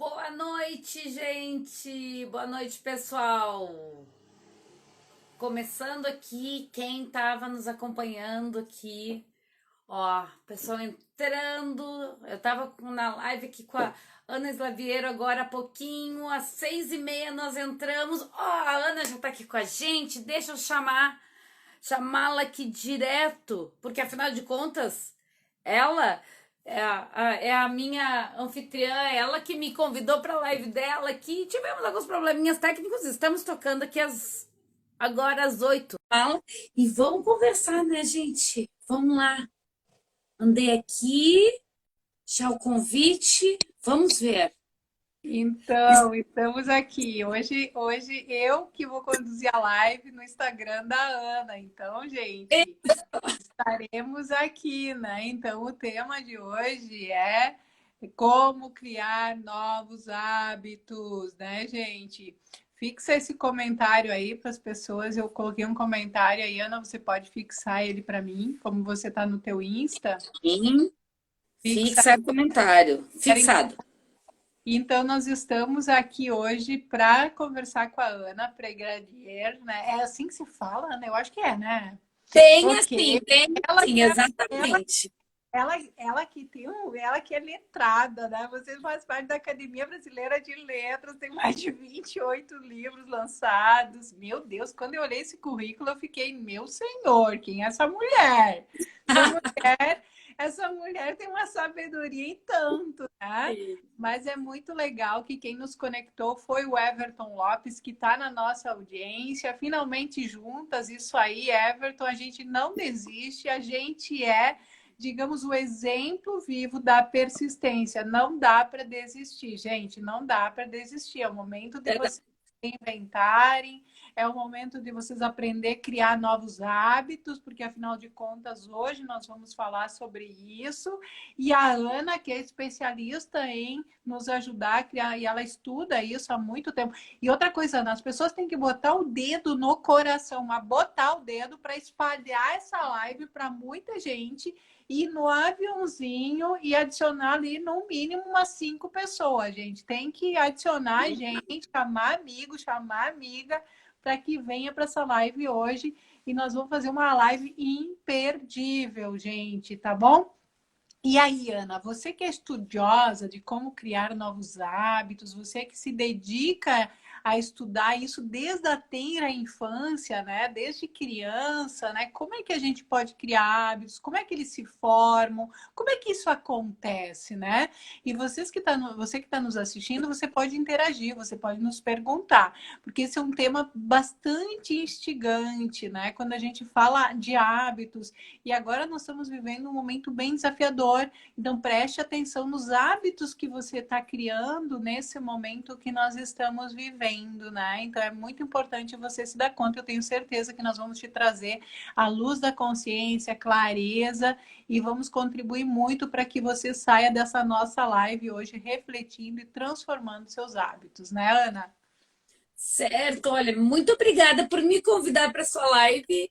Boa noite, gente! Boa noite, pessoal! Começando aqui, quem estava nos acompanhando aqui, ó, pessoal entrando. Eu estava na live aqui com a Ana Slaviero agora há pouquinho, às 6h30 nós entramos. Ó, a Ana já está aqui com a gente, deixa eu chamá-la aqui direto, porque afinal de contas, ela é a minha anfitriã, ela que me convidou para a live dela aqui. Tivemos alguns probleminhas técnicos, estamos tocando aqui agora às 8. E vamos conversar, né, gente? Vamos lá. Mandei aqui, já o convite, vamos ver. Então, estamos aqui. Hoje eu que vou conduzir a live no Instagram da Ana. Então, gente, estaremos aqui, né? Então, o tema de hoje é como criar novos hábitos, né, gente? Fixa esse comentário aí para as pessoas. Eu coloquei um comentário aí, Ana, você pode fixar ele para mim, como você está no teu Insta. Sim, Fixa. fixa comentário. Fixado. Então, nós estamos aqui hoje para conversar com a Ana Pregradier, né? É assim que se fala, Ana? Eu acho que é, né? Tem Ok. assim, tem Ela, assim, exatamente. ela que tem ela que é letrada, né? Você faz parte da Academia Brasileira de Letras, tem mais de 28 livros lançados. Meu Deus, quando eu olhei esse currículo, eu fiquei, meu senhor, quem é essa mulher? Essa mulher, essa mulher tem uma sabedoria em tanto, né? Mas é muito legal que quem nos conectou foi o Everton Lopes, que está na nossa audiência. Finalmente juntas, isso aí, Everton, a gente não desiste, a gente é, digamos, o exemplo vivo da persistência. Não dá para desistir, gente, não dá para desistir. É o momento de vocês inventarem, é o momento de vocês aprender a criar novos hábitos, porque afinal de contas, hoje nós vamos falar sobre isso. E a Ana, que é especialista em nos ajudar a criar, e ela estuda isso há muito tempo. E outra coisa, Ana, as pessoas têm que botar o dedo no coração, mas botar o dedo para espalhar essa live para muita gente, ir no aviãozinho e adicionar ali no mínimo umas 5 pessoas, gente. Tem que adicionar gente, chamar amigo, chamar amiga, para que venha para essa live hoje. E nós vamos fazer uma live imperdível, gente, tá bom? E aí, Ana, você que é estudiosa de como criar novos hábitos, você que se dedica a estudar isso desde a tenra infância, né? Desde criança, né? Como é que a gente pode criar hábitos? Como é que eles se formam? Como é que isso acontece, né? E você que está nos assistindo, você pode interagir, você pode nos perguntar, porque esse é um tema bastante instigante, né? Quando a gente fala de hábitos, e agora nós estamos vivendo um momento bem desafiador. Então, preste atenção nos hábitos que você está criando nesse momento que nós estamos vivendo, né? Então, é muito importante você se dar conta. Eu tenho certeza que nós vamos te trazer a luz da consciência, clareza, e vamos contribuir muito para que você saia dessa nossa live hoje refletindo e transformando seus hábitos, né, Ana? Certo, olha, muito obrigada por me convidar para sua live,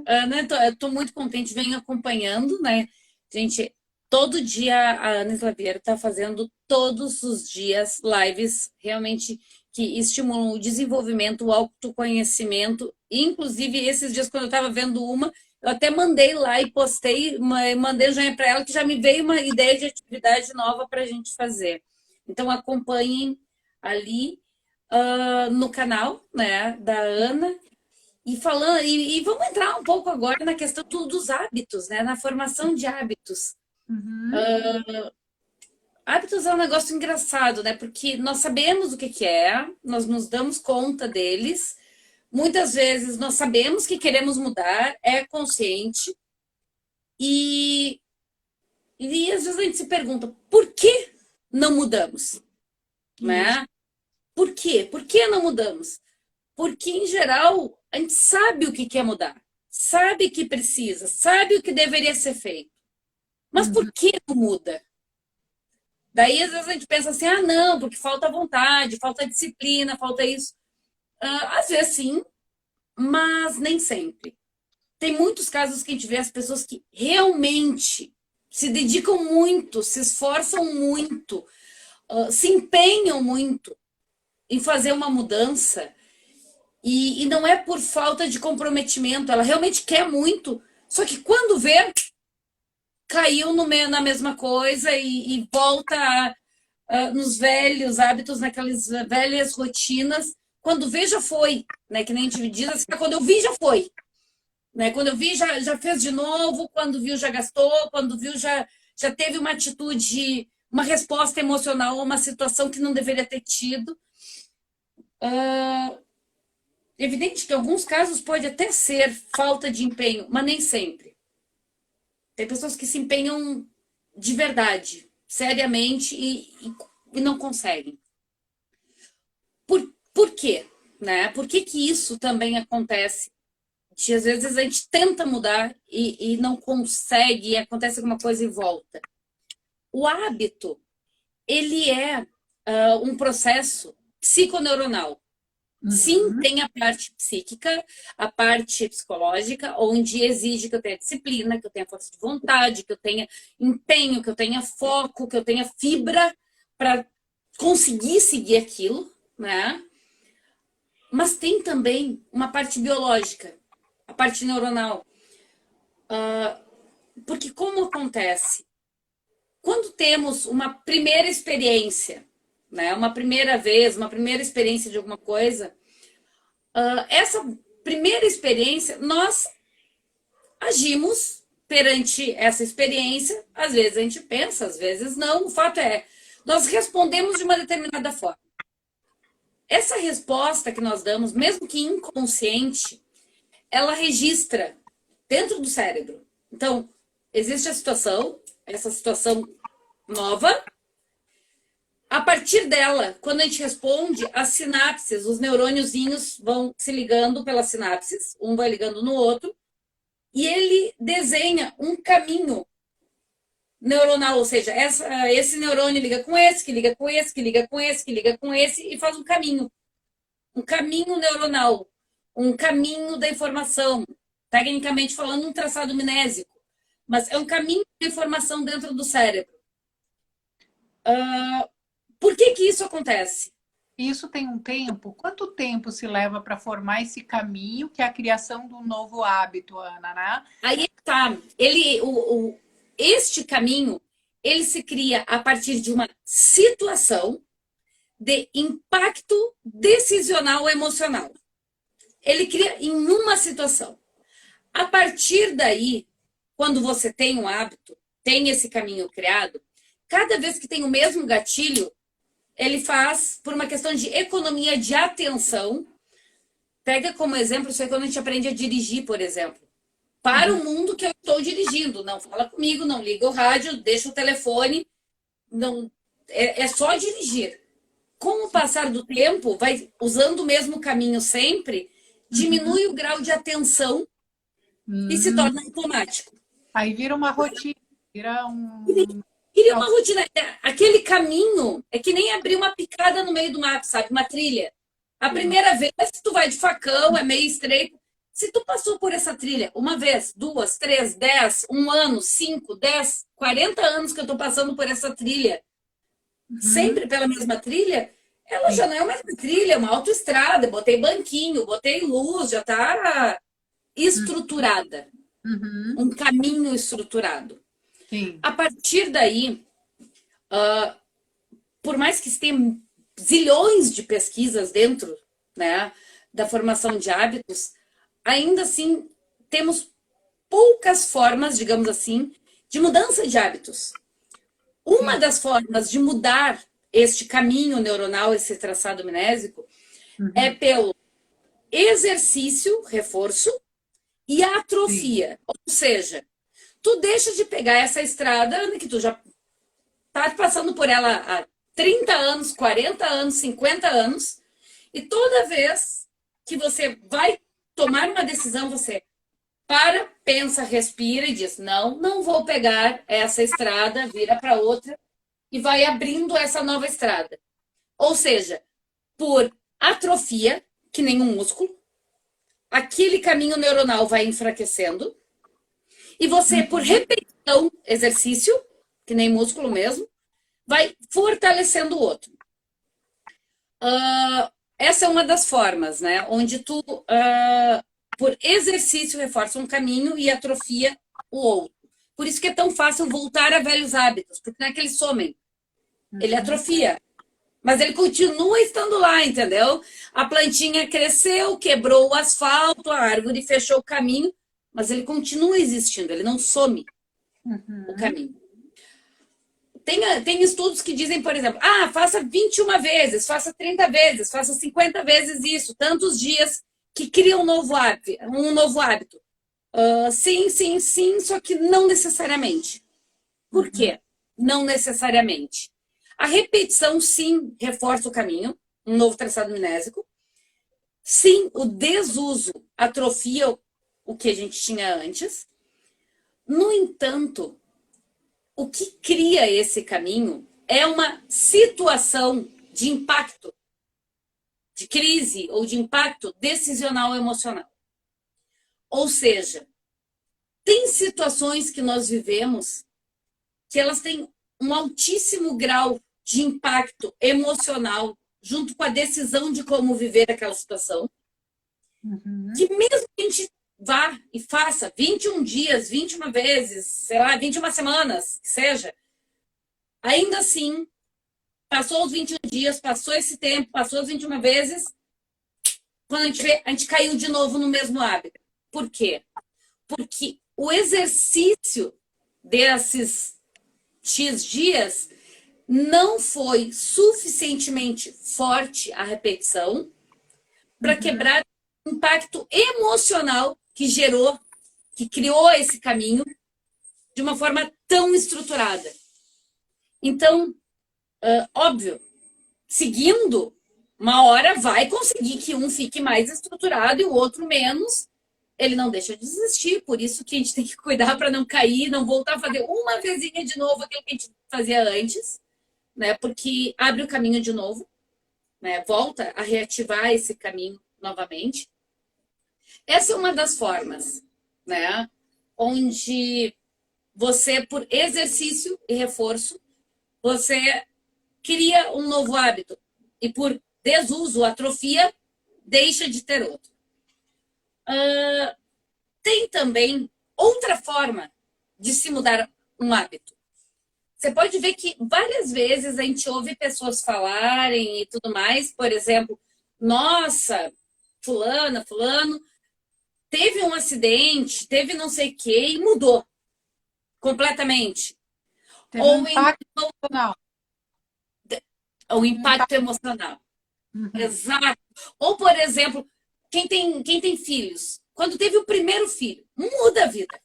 Ana. Eu tô muito contente, venho acompanhando, né? Gente, todo dia a Ana Slaviero está fazendo todos os dias lives realmente que estimulam o desenvolvimento, o autoconhecimento. Inclusive, esses dias, quando eu estava vendo uma, eu até mandei lá e postei, mandei o joinha para ela, que já me veio uma ideia de atividade nova para a gente fazer. Então, acompanhem ali no canal, né, da Ana. E falando, e vamos entrar um pouco agora na questão dos hábitos, né? Na formação de hábitos. Uhum. Hábitos é um negócio engraçado, né? Porque nós sabemos o que que é, nós nos damos conta deles. Muitas vezes nós sabemos que queremos mudar, é consciente. E, e às vezes a gente se pergunta, por que não mudamos? Isso. Né? Por quê? Por que não mudamos? Porque, em geral, a gente sabe o que quer mudar, sabe que precisa, sabe o que deveria ser feito. Mas Uhum. por que não muda? Daí, às vezes, a gente pensa assim, ah, não, porque falta vontade, falta disciplina, falta isso. Às vezes, sim, mas nem sempre. Tem muitos casos que a gente vê as pessoas que realmente se dedicam muito, se esforçam muito, se empenham muito em fazer uma mudança e não é por falta de comprometimento, ela realmente quer muito, só que quando vê, caiu na mesma coisa e volta nos velhos hábitos, naquelas velhas rotinas. Quando vê, já foi, né? Que nem a gente diz assim, quando eu vi, já foi. Né? Quando eu vi, já fez de novo, quando viu, já gastou, quando viu, já teve uma atitude, uma resposta emocional a uma situação que não deveria ter tido. Evidente que em alguns casos pode até ser falta de empenho, mas nem sempre. Tem pessoas que se empenham de verdade, seriamente, e não conseguem. Por quê? Né? Por que isso também acontece? Que às vezes a gente tenta mudar e não consegue, e acontece alguma coisa e volta. O hábito, ele é um processo psiconeuronal. Sim, tem a parte psíquica, a parte psicológica, onde exige que eu tenha disciplina, que eu tenha força de vontade, que eu tenha empenho, que eu tenha foco, que eu tenha fibra para conseguir seguir aquilo, né? Mas tem também uma parte biológica, a parte neuronal. Porque como acontece? Quando temos uma primeira experiência, né? Uma primeira vez, uma primeira experiência de alguma coisa, essa primeira experiência, nós agimos perante essa experiência. Às vezes a gente pensa, às vezes não. O fato é, nós respondemos de uma determinada forma. Essa resposta que nós damos, mesmo que inconsciente, ela registra dentro do cérebro. Então, existe a situação, essa situação nova. A partir dela, quando a gente responde, as sinapses, os neurôniozinhos vão se ligando pelas sinapses, um vai ligando no outro, e ele desenha um caminho neuronal, ou seja, esse neurônio liga com esse, que liga com esse, que liga com esse, que liga com esse, e faz um caminho neuronal, um caminho da informação, tecnicamente falando, um traçado mnésico, mas é um caminho de informação dentro do cérebro. Por que isso acontece? Isso tem um tempo? Quanto tempo se leva para formar esse caminho, que é a criação do novo hábito, Ana, né? Aí tá. Este caminho, ele se cria a partir de uma situação de impacto decisional emocional. Ele cria em uma situação. A partir daí, quando você tem um hábito, tem esse caminho criado, cada vez que tem o mesmo gatilho, ele faz por uma questão de economia de atenção. Pega como exemplo, isso aí quando a gente aprende a dirigir, por exemplo. Para o mundo que eu estou dirigindo. Não fala comigo, não liga o rádio, deixa o telefone. Não, é só dirigir. Com o passar do tempo, vai usando o mesmo caminho sempre, diminui o grau de atenção e se torna automático. Aí vira uma rotina, vira um... Cria uma rotina. Aquele caminho é que nem abrir uma picada no meio do mato, sabe? Uma trilha. A primeira vez, tu vai de facão, é meio estreito. Se tu passou por essa trilha uma vez, duas, três, 10, um ano, 5, 10, 40 anos que eu tô passando por essa trilha, sempre pela mesma trilha, ela já não é uma trilha, é uma autoestrada. Botei banquinho, botei luz, já tá estruturada. Um caminho estruturado. Sim. A partir daí, por mais que tenha zilhões de pesquisas dentro, né, da formação de hábitos, ainda assim temos poucas formas, digamos assim, de mudança de hábitos. Uma das formas de mudar este caminho neuronal, esse traçado mnésico, é pelo exercício, reforço, e atrofia. Ou seja, tu deixa de pegar essa estrada que tu já tá passando por ela há 30 anos, 40 anos, 50 anos, e toda vez que você vai tomar uma decisão, você para, pensa, respira e diz: não vou pegar essa estrada, vira para outra e vai abrindo essa nova estrada. Ou seja, por atrofia, que nem um músculo, aquele caminho neuronal vai enfraquecendo e você, por repetição, exercício, que nem músculo mesmo, vai fortalecendo o outro. Essa é uma das formas, né? Onde tu, por exercício, reforça um caminho e atrofia o outro. Por isso que é tão fácil voltar a velhos hábitos, porque não é que eles somem, ele atrofia. Mas ele continua estando lá, entendeu? A plantinha cresceu, quebrou o asfalto, a árvore fechou o caminho, mas ele continua existindo, ele não some o caminho. Tem estudos que dizem, por exemplo, faça 21 vezes, faça 30 vezes, faça 50 vezes isso, tantos dias que cria um novo hábito. Sim, sim, sim, só que não necessariamente. Por quê? Não necessariamente. A repetição, sim, reforça o caminho, um novo traçado minésico. Sim, o desuso atrofia o que a gente tinha antes. No entanto, o que cria esse caminho é uma situação de impacto, de crise ou de impacto decisional emocional. Ou seja, tem situações que nós vivemos que elas têm um altíssimo grau de impacto emocional junto com a decisão de como viver aquela situação, que mesmo que a gente vá e faça 21 dias, 21 vezes, sei lá, 21 semanas, que seja, ainda assim, passou os 21 dias, passou esse tempo, passou as 21 vezes, quando a gente vê, a gente caiu de novo no mesmo hábito. Por quê? Porque o exercício desses X dias não foi suficientemente forte a repetição para quebrar o impacto emocional que gerou, que criou esse caminho de uma forma tão estruturada. Então, óbvio, seguindo, uma hora vai conseguir que um fique mais estruturado e o outro menos. Ele não deixa de desistir, por isso que a gente tem que cuidar para não cair, não voltar a fazer uma vezinha de novo aquilo que a gente fazia antes, né? Porque abre o caminho de novo, né? Volta a reativar esse caminho novamente. Essa é uma das formas, né? Onde você, por exercício e reforço, você cria um novo hábito e por desuso, atrofia, deixa de ter outro. Tem também outra forma de se mudar um hábito. Você pode ver que várias vezes a gente ouve pessoas falarem e tudo mais, por exemplo, nossa, fulano, teve um acidente, teve não sei o quê e mudou completamente. Teve um impacto emocional. O impacto emocional. Exato. Ou, por exemplo, quem tem filhos, quando teve o primeiro filho, muda a vida.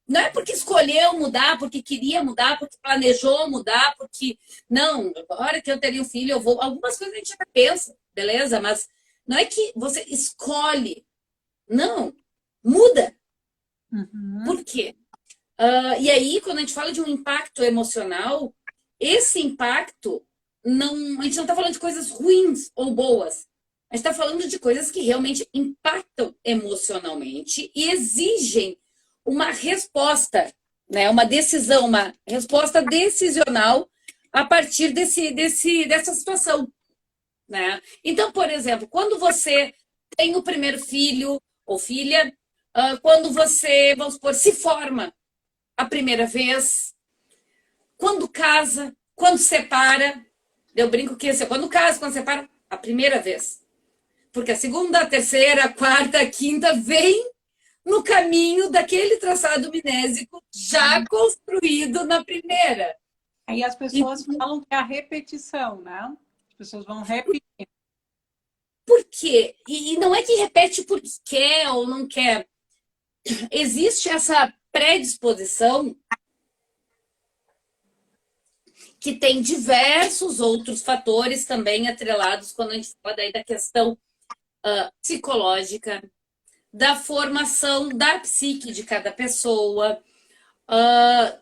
Não é porque escolheu mudar, porque queria mudar, porque planejou mudar, porque não, agora que eu teria um filho, eu vou. Algumas coisas a gente até pensa, beleza, mas não é que você escolhe. Não, muda. Por quê? E aí, quando a gente fala de um impacto emocional, esse impacto a gente não está falando de coisas ruins ou boas. A gente está falando de coisas que realmente impactam emocionalmente e exigem uma resposta, né? Uma decisão, uma resposta decisional a partir dessa situação. Né? Então, por exemplo, quando você tem o primeiro filho ou filha, quando você, vamos supor, se forma a primeira vez, quando casa, quando separa, eu brinco que isso é quando casa, quando separa, a primeira vez. Porque a segunda, a terceira, a quarta, a quinta vem no caminho daquele traçado minésico já construído na primeira. Aí as pessoas falam que é a repetição, né? As pessoas vão repetir. Por quê? E não é que repete porque quer ou não quer. Existe essa predisposição que tem diversos outros fatores também atrelados quando a gente fala daí da questão psicológica, da formação da psique de cada pessoa,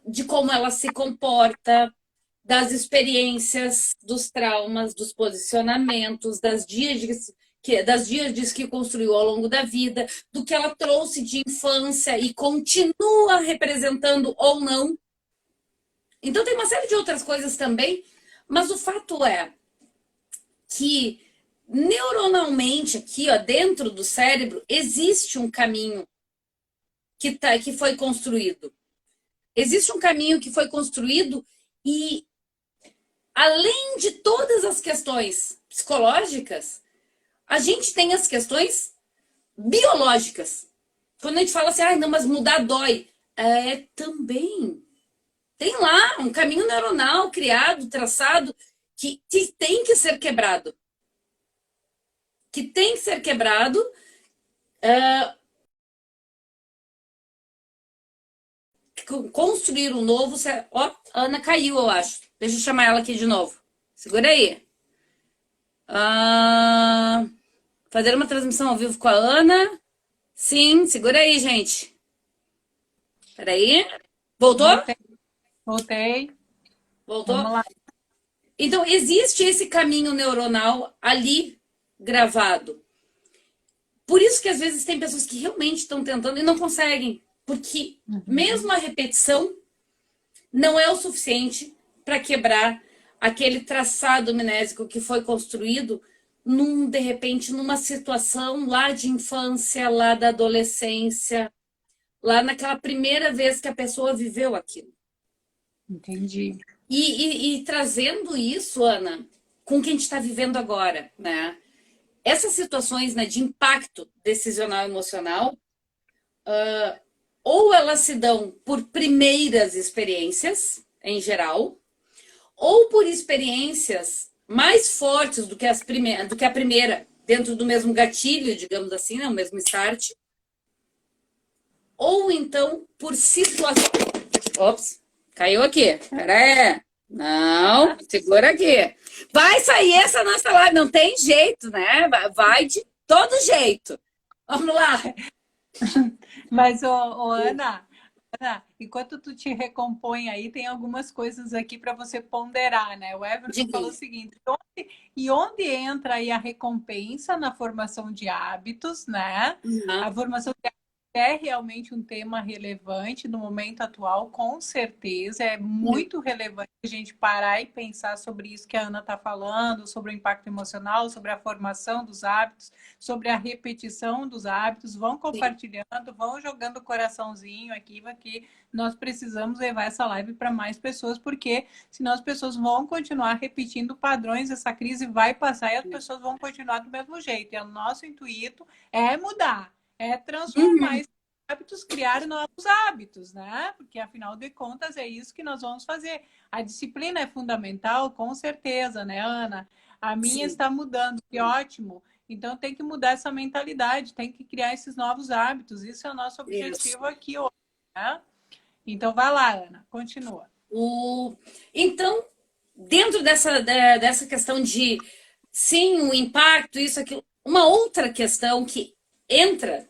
de como ela se comporta, das experiências, dos traumas, dos posicionamentos, das díades que construiu ao longo da vida, do que ela trouxe de infância e continua representando ou não. Então tem uma série de outras coisas também, mas o fato é que neuronalmente aqui, ó, dentro do cérebro, existe um caminho que foi construído. Existe um caminho que foi construído e, além de todas as questões psicológicas, a gente tem as questões biológicas. Quando a gente fala assim, ah, não, mas mudar dói. É, também. Tem lá um caminho neuronal criado, traçado, que tem que ser quebrado. Que tem que ser quebrado. Construir um novo. Ó, a Ana caiu, eu acho. Deixa eu chamar ela aqui de novo. Segura aí. Fazer uma transmissão ao vivo com a Ana. Sim, segura aí, gente. Peraí. Voltou? Voltei. Voltou? Vamos lá. Então, existe esse caminho neuronal ali gravado. Por isso que às vezes tem pessoas que realmente estão tentando e não conseguem. Porque mesmo a repetição não é o suficiente para quebrar aquele traçado mnésico que foi construído de repente, numa situação lá de infância, lá da adolescência, lá naquela primeira vez que a pessoa viveu aquilo. Entendi. E trazendo isso, Ana, com o que a gente está vivendo agora, né? Essas situações, né, de impacto decisional emocional, ou elas se dão por primeiras experiências, em geral, ou por experiências mais fortes do que a primeira, dentro do mesmo gatilho, digamos assim, né, o mesmo start, ou então por situações... Ops, caiu aqui. Pera aí. Não, segura aqui. Vai sair essa nossa live, não tem jeito, né? Vai de todo jeito. Vamos lá. Mas, Ana, enquanto tu te recompõe aí, tem algumas coisas aqui para você ponderar, né? O Everton falou o seguinte: onde entra aí a recompensa na formação de hábitos, né? A formação de hábitos é realmente um tema relevante no momento atual, com certeza. É muito relevante a gente parar e pensar sobre isso que a Ana está falando, sobre o impacto emocional, sobre a formação dos hábitos, sobre a repetição dos hábitos. Vão compartilhando, vão jogando coraçãozinho aqui, porque nós precisamos levar essa live para mais pessoas, porque senão as pessoas vão continuar repetindo padrões, essa crise vai passar e as pessoas vão continuar do mesmo jeito. E o nosso intuito é mudar. É transformar esses hábitos, criar novos hábitos, né? Porque, afinal de contas, é isso que nós vamos fazer. A disciplina é fundamental, com certeza, né, Ana? A minha está mudando, que ótimo. Então, tem que mudar essa mentalidade, tem que criar esses novos hábitos. Isso é o nosso objetivo aqui hoje, né? Então, vai lá, Ana, continua. Então, dentro dessa questão de, sim, o impacto, isso, aquilo, uma outra questão que entra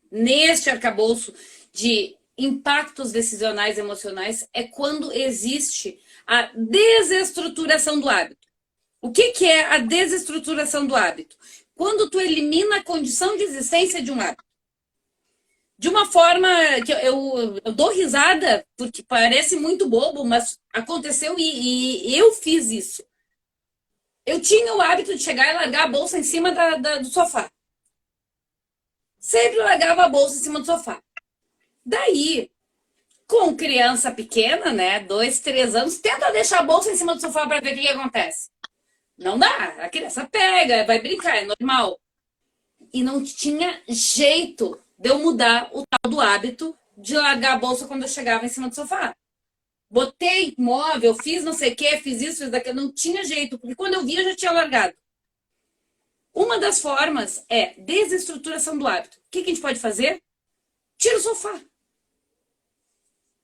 neste arcabouço de impactos decisionais emocionais é quando existe a desestruturação do hábito. O que é a desestruturação do hábito? Quando tu elimina a condição de existência de um hábito. De uma forma que eu dou risada, porque parece muito bobo, mas aconteceu e eu fiz isso. Eu tinha o hábito de chegar e largar a bolsa em cima do sofá. Sempre largava a bolsa em cima do sofá. Daí, com criança pequena, né, 2, 3 anos, tenta deixar a bolsa em cima do sofá para ver o que acontece. Não dá, a criança pega, vai brincar, é normal. E não tinha jeito de eu mudar o tal do hábito de largar a bolsa quando eu chegava em cima do sofá. Botei móvel, fiz não sei o que, fiz isso, fiz daquilo, não tinha jeito, porque quando eu via, eu já tinha largado. Uma das formas é desestruturação do hábito. O que a gente pode fazer? Tira o sofá.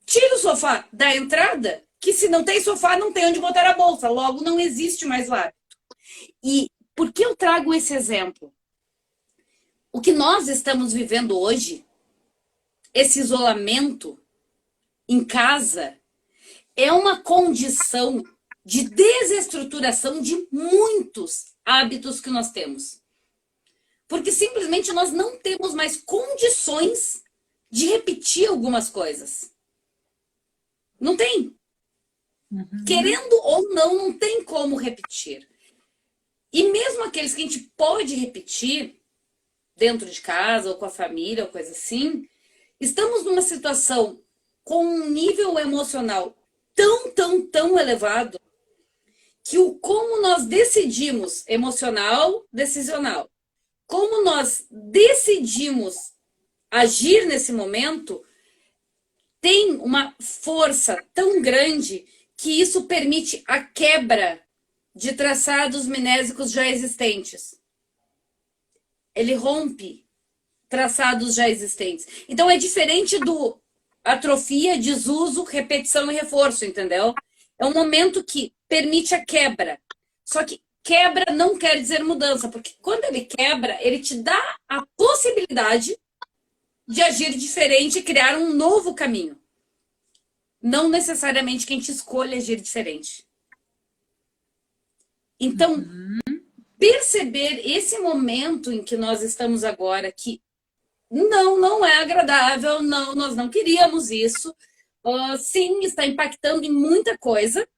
Tira o sofá da entrada, que se não tem sofá, não tem onde botar a bolsa. Logo, não existe mais o hábito. E por que eu trago esse exemplo? O que nós estamos vivendo hoje, esse isolamento em casa, é uma condição de desestruturação de muitos hábitos que nós temos. Porque simplesmente nós não temos mais condições de repetir algumas coisas. Não tem. Uhum. Querendo ou não, não tem como repetir. E mesmo aqueles que a gente pode repetir, dentro de casa ou com a família ou coisa assim, estamos numa situação com um nível emocional tão elevado que o como nós decidimos, emocional, decisional, como nós decidimos agir nesse momento, tem uma força tão grande que isso permite a quebra de traçados minésicos já existentes. Ele rompe traçados já existentes. Então é diferente do atrofia, desuso, repetição e reforço, entendeu? É um momento que permite a quebra. Só que quebra não quer dizer mudança, porque quando ele quebra, ele te dá a possibilidade de agir diferente e criar um novo caminho. Não necessariamente que a gente escolha agir diferente. Então, Uhum. perceber esse momento em que nós estamos agora, que não é agradável, não, nós não queríamos isso. Sim, está impactando em muita coisa,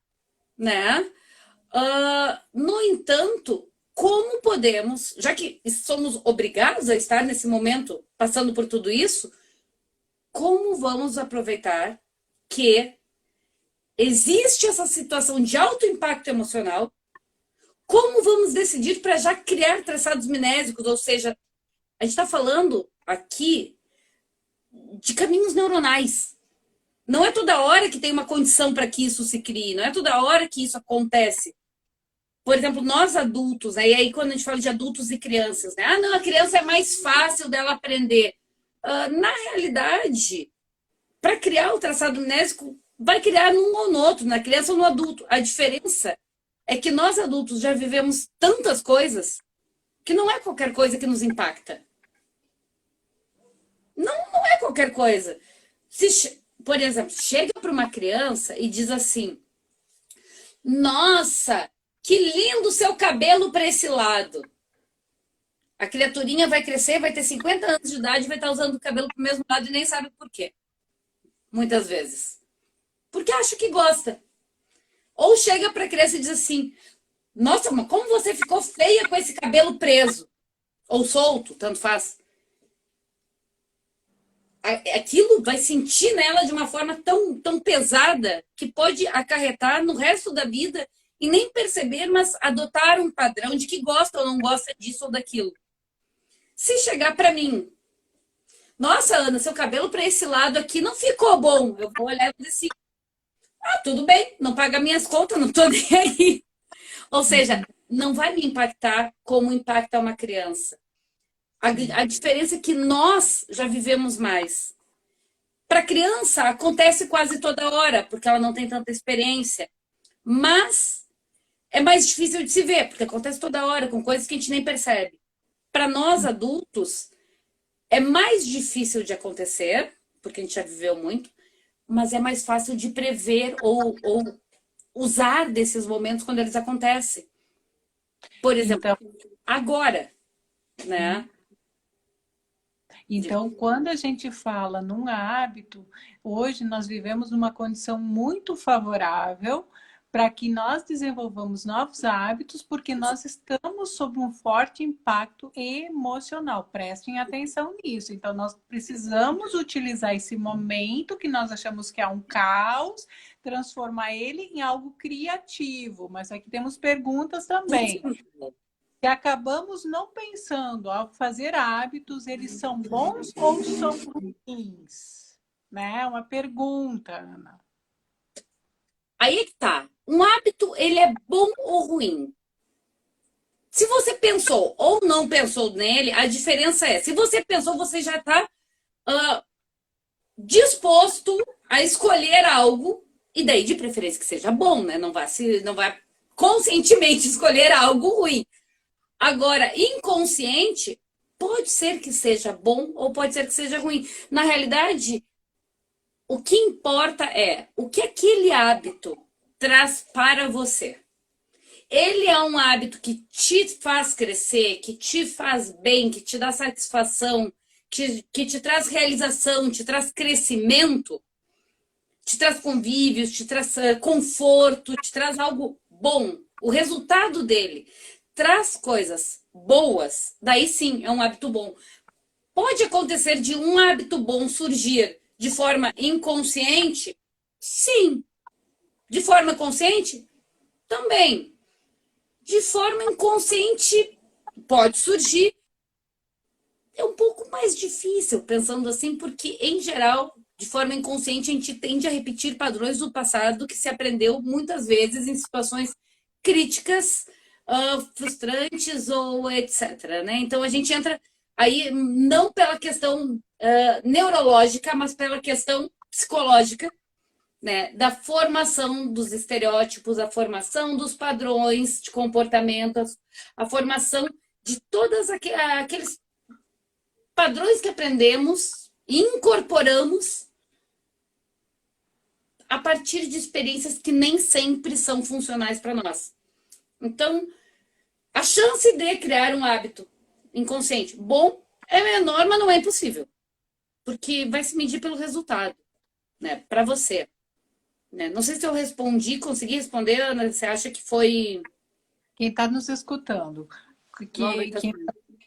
né? No entanto, como podemos, já que somos obrigados a estar nesse momento passando por tudo isso, como vamos aproveitar que existe essa situação de alto impacto emocional? Como vamos decidir para já criar traçados minésicos? Ou seja, a gente está falando aqui de caminhos neuronais. Não é toda hora que tem uma condição para que isso se crie, não é toda hora que isso acontece. Por exemplo, nós adultos, né? E aí quando a gente fala de adultos e crianças, né? Ah, não, a criança é mais fácil dela aprender. Na realidade, para criar o traçado mnésico, vai criar num ou no outro, na criança ou no adulto. A diferença é que nós adultos já vivemos tantas coisas que não é qualquer coisa que nos impacta. Não é qualquer coisa. Se, por exemplo, chega para uma criança e diz assim: Nossa, que lindo seu cabelo para esse lado. A criaturinha vai crescer, vai ter 50 anos de idade e vai estar usando o cabelo para o mesmo lado e nem sabe por quê. Muitas vezes. Porque acha que gosta. Ou chega para a criança e diz assim: Nossa, mas como você ficou feia com esse cabelo preso? Ou solto, tanto faz. Aquilo vai sentir nela de uma forma tão pesada que pode acarretar no resto da vida e nem perceber, mas adotar um padrão de que gosta ou não gosta disso ou daquilo. Se chegar para mim, nossa, Ana, seu cabelo para esse lado aqui não ficou bom, eu vou olhar e dizer assim, tudo bem, não paga minhas contas, não tô nem aí. Ou seja, Uhum. não vai me impactar como impacta uma criança. A diferença é que nós já vivemos mais. Para criança, acontece quase toda hora, porque ela não tem tanta experiência. Mas é mais difícil de se ver, porque acontece toda hora, com coisas que a gente nem percebe. Para nós adultos, é mais difícil de acontecer, porque a gente já viveu muito, mas é mais fácil de prever ou usar desses momentos quando eles acontecem. Por exemplo, Então, agora, né? Então, quando a gente fala num hábito, hoje nós vivemos numa condição muito favorável para que nós desenvolvamos novos hábitos, porque nós estamos sob um forte impacto emocional. Prestem atenção nisso. Então, nós precisamos utilizar esse momento que nós achamos que é um caos, transformar ele em algo criativo. Mas aqui temos perguntas também. E acabamos não pensando, ao fazer hábitos, eles são bons ou são ruins? Né? Uma pergunta, Ana. Aí é que tá. Um hábito, ele é bom ou ruim? Se você pensou ou não pensou nele, a diferença é, se você pensou, você já está disposto a escolher algo, e daí de preferência que seja bom, né? Não vai conscientemente escolher algo ruim. Agora, inconsciente, pode ser que seja bom ou pode ser que seja ruim. Na realidade, o que importa é o que aquele hábito traz para você. Ele é um hábito que te faz crescer, que te faz bem, que te dá satisfação, que te traz realização, te traz crescimento. te traz convívios, te traz conforto, te traz algo bom. O resultado dele traz coisas boas, daí sim é um hábito bom. Pode acontecer de um hábito bom surgir de forma inconsciente? Sim. De forma consciente? Também. De forma inconsciente pode surgir. É um pouco mais difícil, pensando assim, porque, em geral, de forma inconsciente, a gente tende a repetir padrões do passado que se aprendeu muitas vezes em situações críticas, frustrantes ou etc. Né? Então, a gente entra aí não pela questão neurológica, mas pela questão psicológica, né, da formação dos estereótipos, a formação dos padrões de comportamento, a formação de todos aqueles padrões que aprendemos e incorporamos a partir de experiências que nem sempre são funcionais para nós. Então, a chance de criar um hábito inconsciente bom é menor, mas não é impossível. Porque vai se medir pelo resultado, né, para você. Né? Não sei se eu respondi, consegui responder, Ana, você acha que foi... Quem está nos escutando, quem está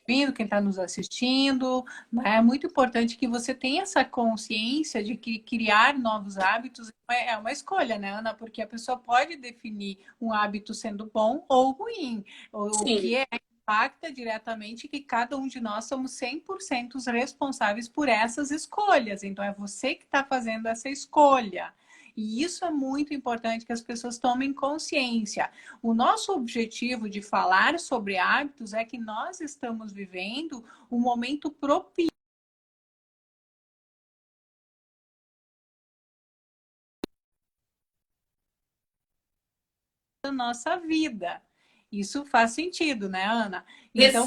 ouvindo, quem está nos assistindo, é muito importante que você tenha essa consciência de que criar novos hábitos é uma escolha, né, Ana? Porque a pessoa pode definir um hábito sendo bom ou ruim. O que impacta diretamente que cada um de nós somos 100% responsáveis por essas escolhas. Então, é você que está fazendo essa escolha. E isso é muito importante que as pessoas tomem consciência. O nosso objetivo de falar sobre hábitos é que nós estamos vivendo um momento propício da nossa vida. Isso faz sentido, né, Ana? Então,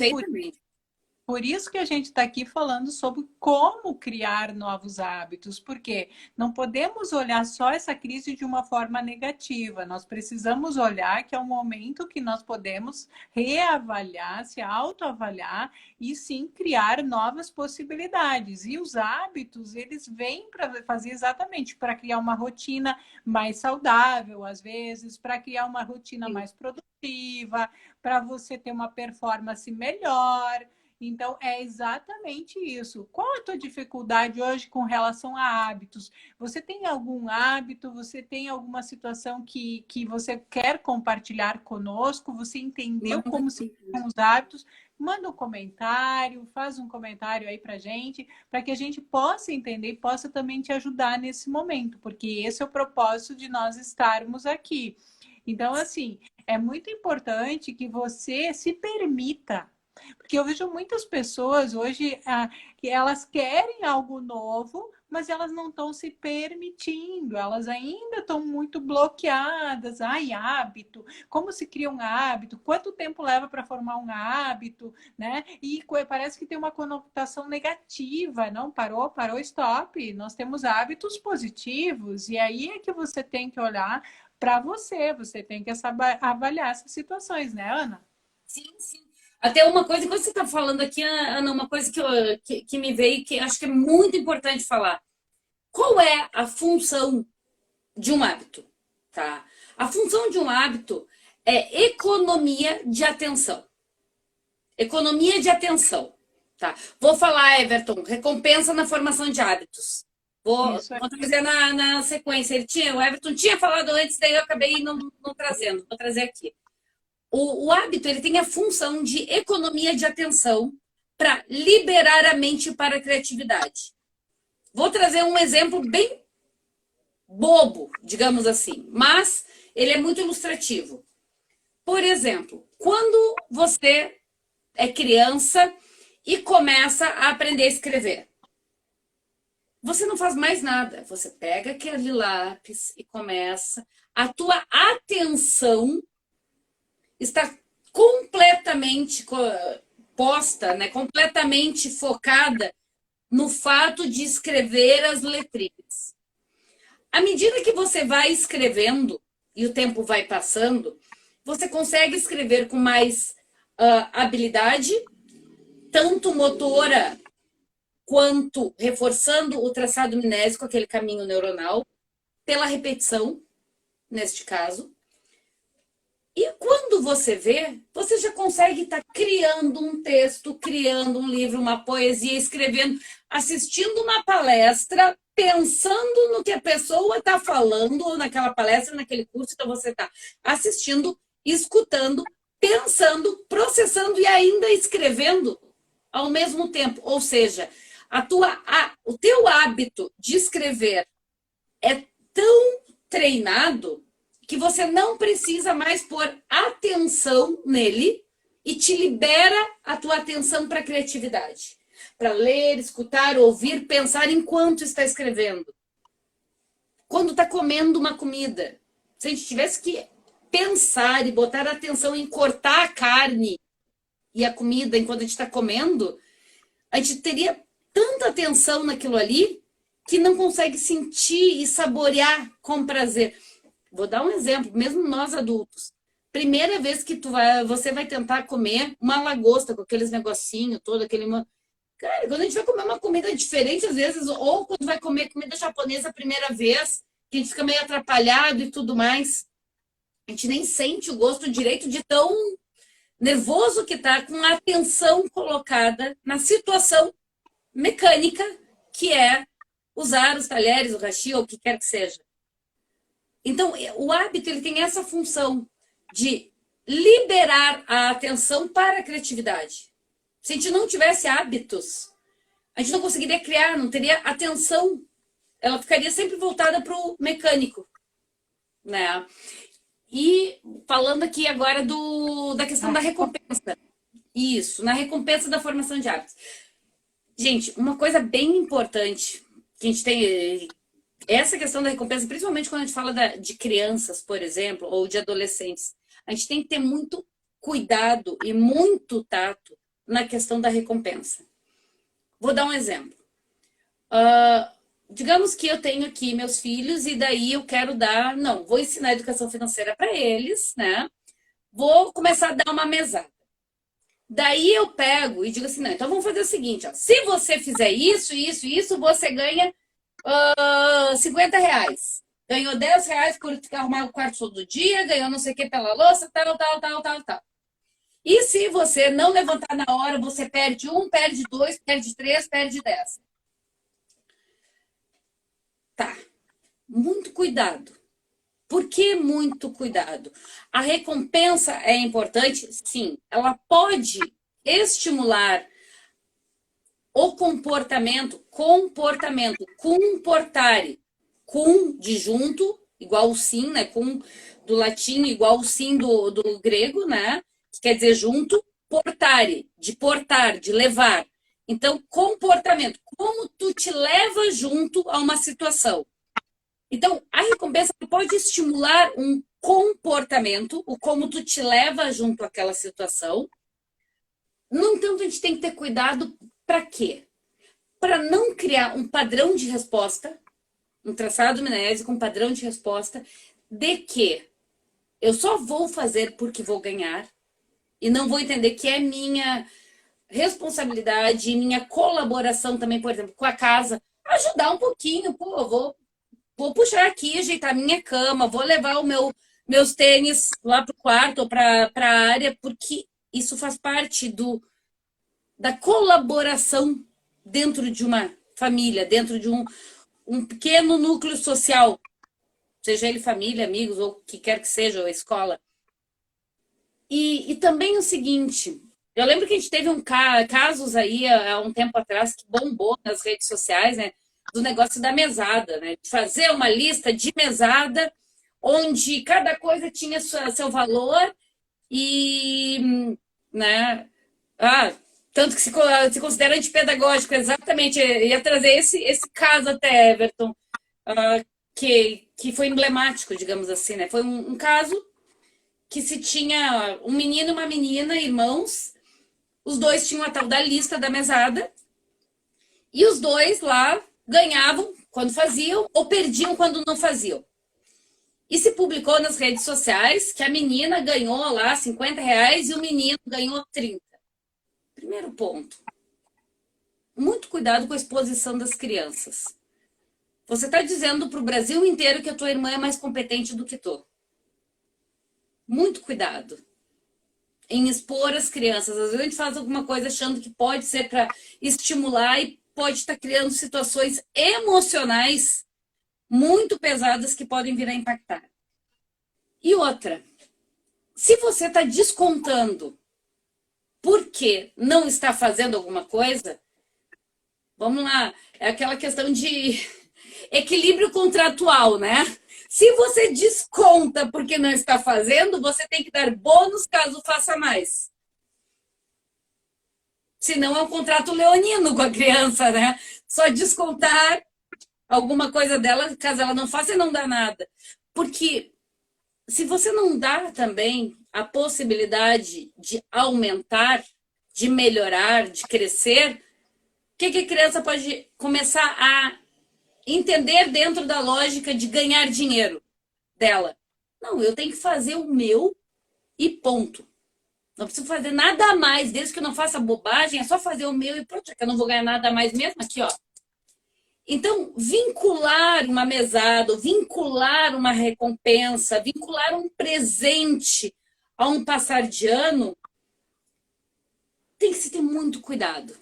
por isso que a gente está aqui falando sobre como criar novos hábitos, porque não podemos olhar só essa crise de uma forma negativa. Nós precisamos olhar que é um momento que nós podemos reavaliar, se autoavaliar e sim criar novas possibilidades. E os hábitos, eles vêm para fazer exatamente para criar uma rotina mais saudável, às vezes, para criar uma rotina mais produtiva, para você ter uma performance melhor. Então, é exatamente isso. Qual a tua dificuldade hoje com relação a hábitos? Você tem algum hábito? Você tem alguma situação que você quer compartilhar conosco? Você entendeu como se criam os hábitos? Manda um comentário, faz um comentário aí pra gente, para que a gente possa entender e possa também te ajudar nesse momento, porque esse é o propósito de nós estarmos aqui. Então, assim, é muito importante que você se permita. Porque eu vejo muitas pessoas hoje que elas querem algo novo, mas elas não estão se permitindo, elas ainda estão muito bloqueadas. Ai, hábito, como se cria um hábito? Quanto tempo leva para formar um hábito? Né? E parece que tem uma conotação negativa, não? Parou, stop. Nós temos hábitos positivos, e aí é que você tem que olhar para você tem que avaliar essas situações, né, Ana? Sim, sim. Até uma coisa, quando você está falando aqui, Ana, uma coisa que me veio, que acho que é muito importante falar. Qual é a função de um hábito? Tá? A função de um hábito é economia de atenção. Economia de atenção. Tá? Vou falar, Everton, recompensa na formação de hábitos. Vou trazer na sequência. O Everton tinha falado antes, daí eu acabei não trazendo. Vou trazer aqui. O hábito ele tem a função de economia de atenção para liberar a mente para a criatividade. Vou trazer um exemplo bem bobo, digamos assim, mas ele é muito ilustrativo. Por exemplo, quando você é criança e começa a aprender a escrever, você não faz mais nada. Você pega aquele lápis e começa. A tua atenção está completamente posta, né, completamente focada no fato de escrever as letrinhas. À medida que você vai escrevendo e o tempo vai passando, você consegue escrever com mais habilidade, tanto motora quanto reforçando o traçado mnésico, aquele caminho neuronal. pela repetição, neste caso. E quando você vê, você já consegue estar criando um texto, criando um livro, uma poesia, escrevendo, assistindo uma palestra, pensando no que a pessoa está falando, ou naquela palestra, naquele curso, então você está assistindo, escutando, pensando, processando e ainda escrevendo ao mesmo tempo. Ou seja, o teu hábito de escrever é tão treinado que você não precisa mais pôr atenção nele e te libera a tua atenção para a criatividade. Para ler, escutar, ouvir, pensar enquanto está escrevendo. Quando está comendo uma comida, se a gente tivesse que pensar e botar atenção em cortar a carne e a comida enquanto a gente está comendo, a gente teria tanta atenção naquilo ali que não consegue sentir e saborear com prazer. Vou dar um exemplo, mesmo nós adultos. Primeira vez que você vai tentar comer uma lagosta com aqueles negocinhos, todo aquele... Cara, quando a gente vai comer uma comida diferente, às vezes, ou quando vai comer comida japonesa a primeira vez, que a gente fica meio atrapalhado e tudo mais, a gente nem sente o gosto direito de tão nervoso que tá, com a atenção colocada na situação mecânica, que é usar os talheres, o hashi, ou o que quer que seja. Então, o hábito ele tem essa função de liberar a atenção para a criatividade. Se a gente não tivesse hábitos, a gente não conseguiria criar, não teria atenção. Ela ficaria sempre voltada para o mecânico, né? E falando aqui agora da questão da recompensa. Isso, na recompensa da formação de hábitos. Gente, uma coisa bem importante que a gente tem... Essa questão da recompensa, principalmente quando a gente fala de crianças, por exemplo, ou de adolescentes, a gente tem que ter muito cuidado e muito tato na questão da recompensa. Vou dar um exemplo. Digamos que eu tenho aqui meus filhos e daí eu quero vou ensinar educação financeira para eles, né? Vou começar a dar uma mesada. Daí eu pego e digo assim, não, então vamos fazer o seguinte, ó, se você fizer isso, isso, isso, você ganha 50 reais. Ganhou 10 reais por arrumar o quarto todo dia, ganhou não sei o que pela louça, tal. E se você não levantar na hora, você perde 1, perde 2, perde 3, perde 10. Tá. Muito cuidado. Por que muito cuidado? A recompensa é importante? Sim. Ela pode estimular o comportamento, comportare, cum de junto, igual o sim, né? Cum do latim, igual o sim do grego, né? Que quer dizer junto, portare, de portar, de levar. Então, comportamento, como tu te leva junto a uma situação. Então, a recompensa pode estimular um comportamento, o como tu te leva junto àquela situação. No entanto, a gente tem que ter cuidado para quê? Para não criar um padrão de resposta, um traçado minésico, um padrão de resposta, de que eu só vou fazer porque vou ganhar e não vou entender que é minha responsabilidade, minha colaboração também, por exemplo, com a casa, ajudar um pouquinho, vou puxar aqui, ajeitar minha cama, vou levar meus tênis lá para o quarto ou para a área, porque isso faz parte da colaboração dentro de uma família, dentro de um pequeno núcleo social, seja ele família, amigos ou o que quer que seja, ou escola. E também o seguinte, eu lembro que a gente teve casos aí há um tempo atrás que bombou nas redes sociais, né? Do negócio da mesada, né? De fazer uma lista de mesada onde cada coisa tinha seu valor e, né? Tanto que se considera antipedagógico, exatamente. Eu ia trazer esse caso até, Everton, que foi emblemático, digamos assim, né? Foi um caso que se tinha um menino e uma menina, irmãos, os dois tinham a tal da lista da mesada, e os dois lá ganhavam quando faziam ou perdiam quando não faziam. E se publicou nas redes sociais que a menina ganhou lá 50 reais e o menino ganhou 30. Primeiro ponto. Muito cuidado com a exposição das crianças. Você está dizendo para o Brasil inteiro que a tua irmã é mais competente do que tu. Muito cuidado em expor as crianças. Às vezes a gente faz alguma coisa achando que pode ser para estimular e pode estar criando situações emocionais muito pesadas que podem vir a impactar. E outra, se você está descontando porque não está fazendo alguma coisa, vamos lá, é aquela questão de equilíbrio contratual, né? Se você desconta porque não está fazendo, você tem que dar bônus caso faça mais. Senão é um contrato leonino com a criança, né? Só descontar alguma coisa dela, caso ela não faça, e não dá nada. Porque se você não dá também a possibilidade de aumentar, de melhorar, de crescer, o que a criança pode começar a entender dentro da lógica de ganhar dinheiro dela? Não, eu tenho que fazer o meu e ponto. Não preciso fazer nada a mais, desde que eu não faça bobagem, é só fazer o meu e pronto, já que eu não vou ganhar nada a mais mesmo, aqui, ó. Então, vincular uma mesada, vincular uma recompensa, vincular um presente a um passar de ano, tem que se ter muito cuidado.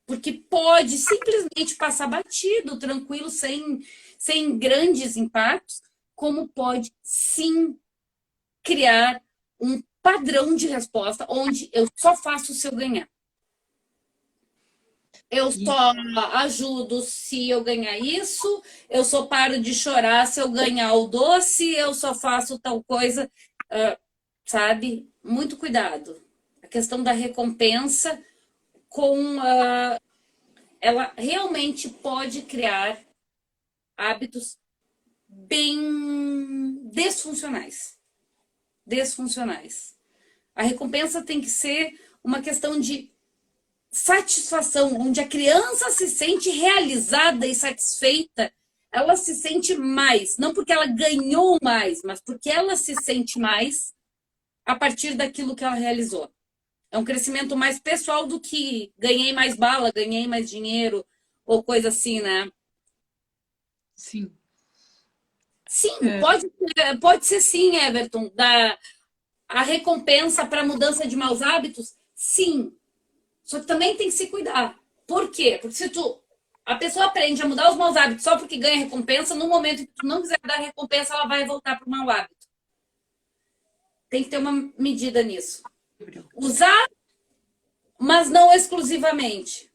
Porque pode simplesmente passar batido, tranquilo, sem grandes impactos, como pode sim criar um padrão de resposta onde eu só faço se eu ganhar. Eu só ajudo se eu ganhar isso, eu só paro de chorar se eu ganhar o doce, eu só faço tal coisa, sabe? Muito cuidado. A questão da recompensa ela realmente pode criar hábitos bem desfuncionais. Desfuncionais. A recompensa tem que ser uma questão de satisfação, onde a criança se sente realizada e satisfeita, ela se sente mais, não porque ela ganhou mais, mas porque ela se sente mais a partir daquilo que ela realizou. É um crescimento mais pessoal do que ganhei mais bala, ganhei mais dinheiro ou coisa assim, né? Sim. Sim, pode ser sim, Everton, a recompensa para mudança de maus hábitos, sim. Só que também tem que se cuidar. Por quê? Porque se a pessoa aprende a mudar os maus hábitos só porque ganha recompensa, no momento que tu não quiser dar recompensa, ela vai voltar para o mau hábito. Tem que ter uma medida nisso. Usar, mas não exclusivamente.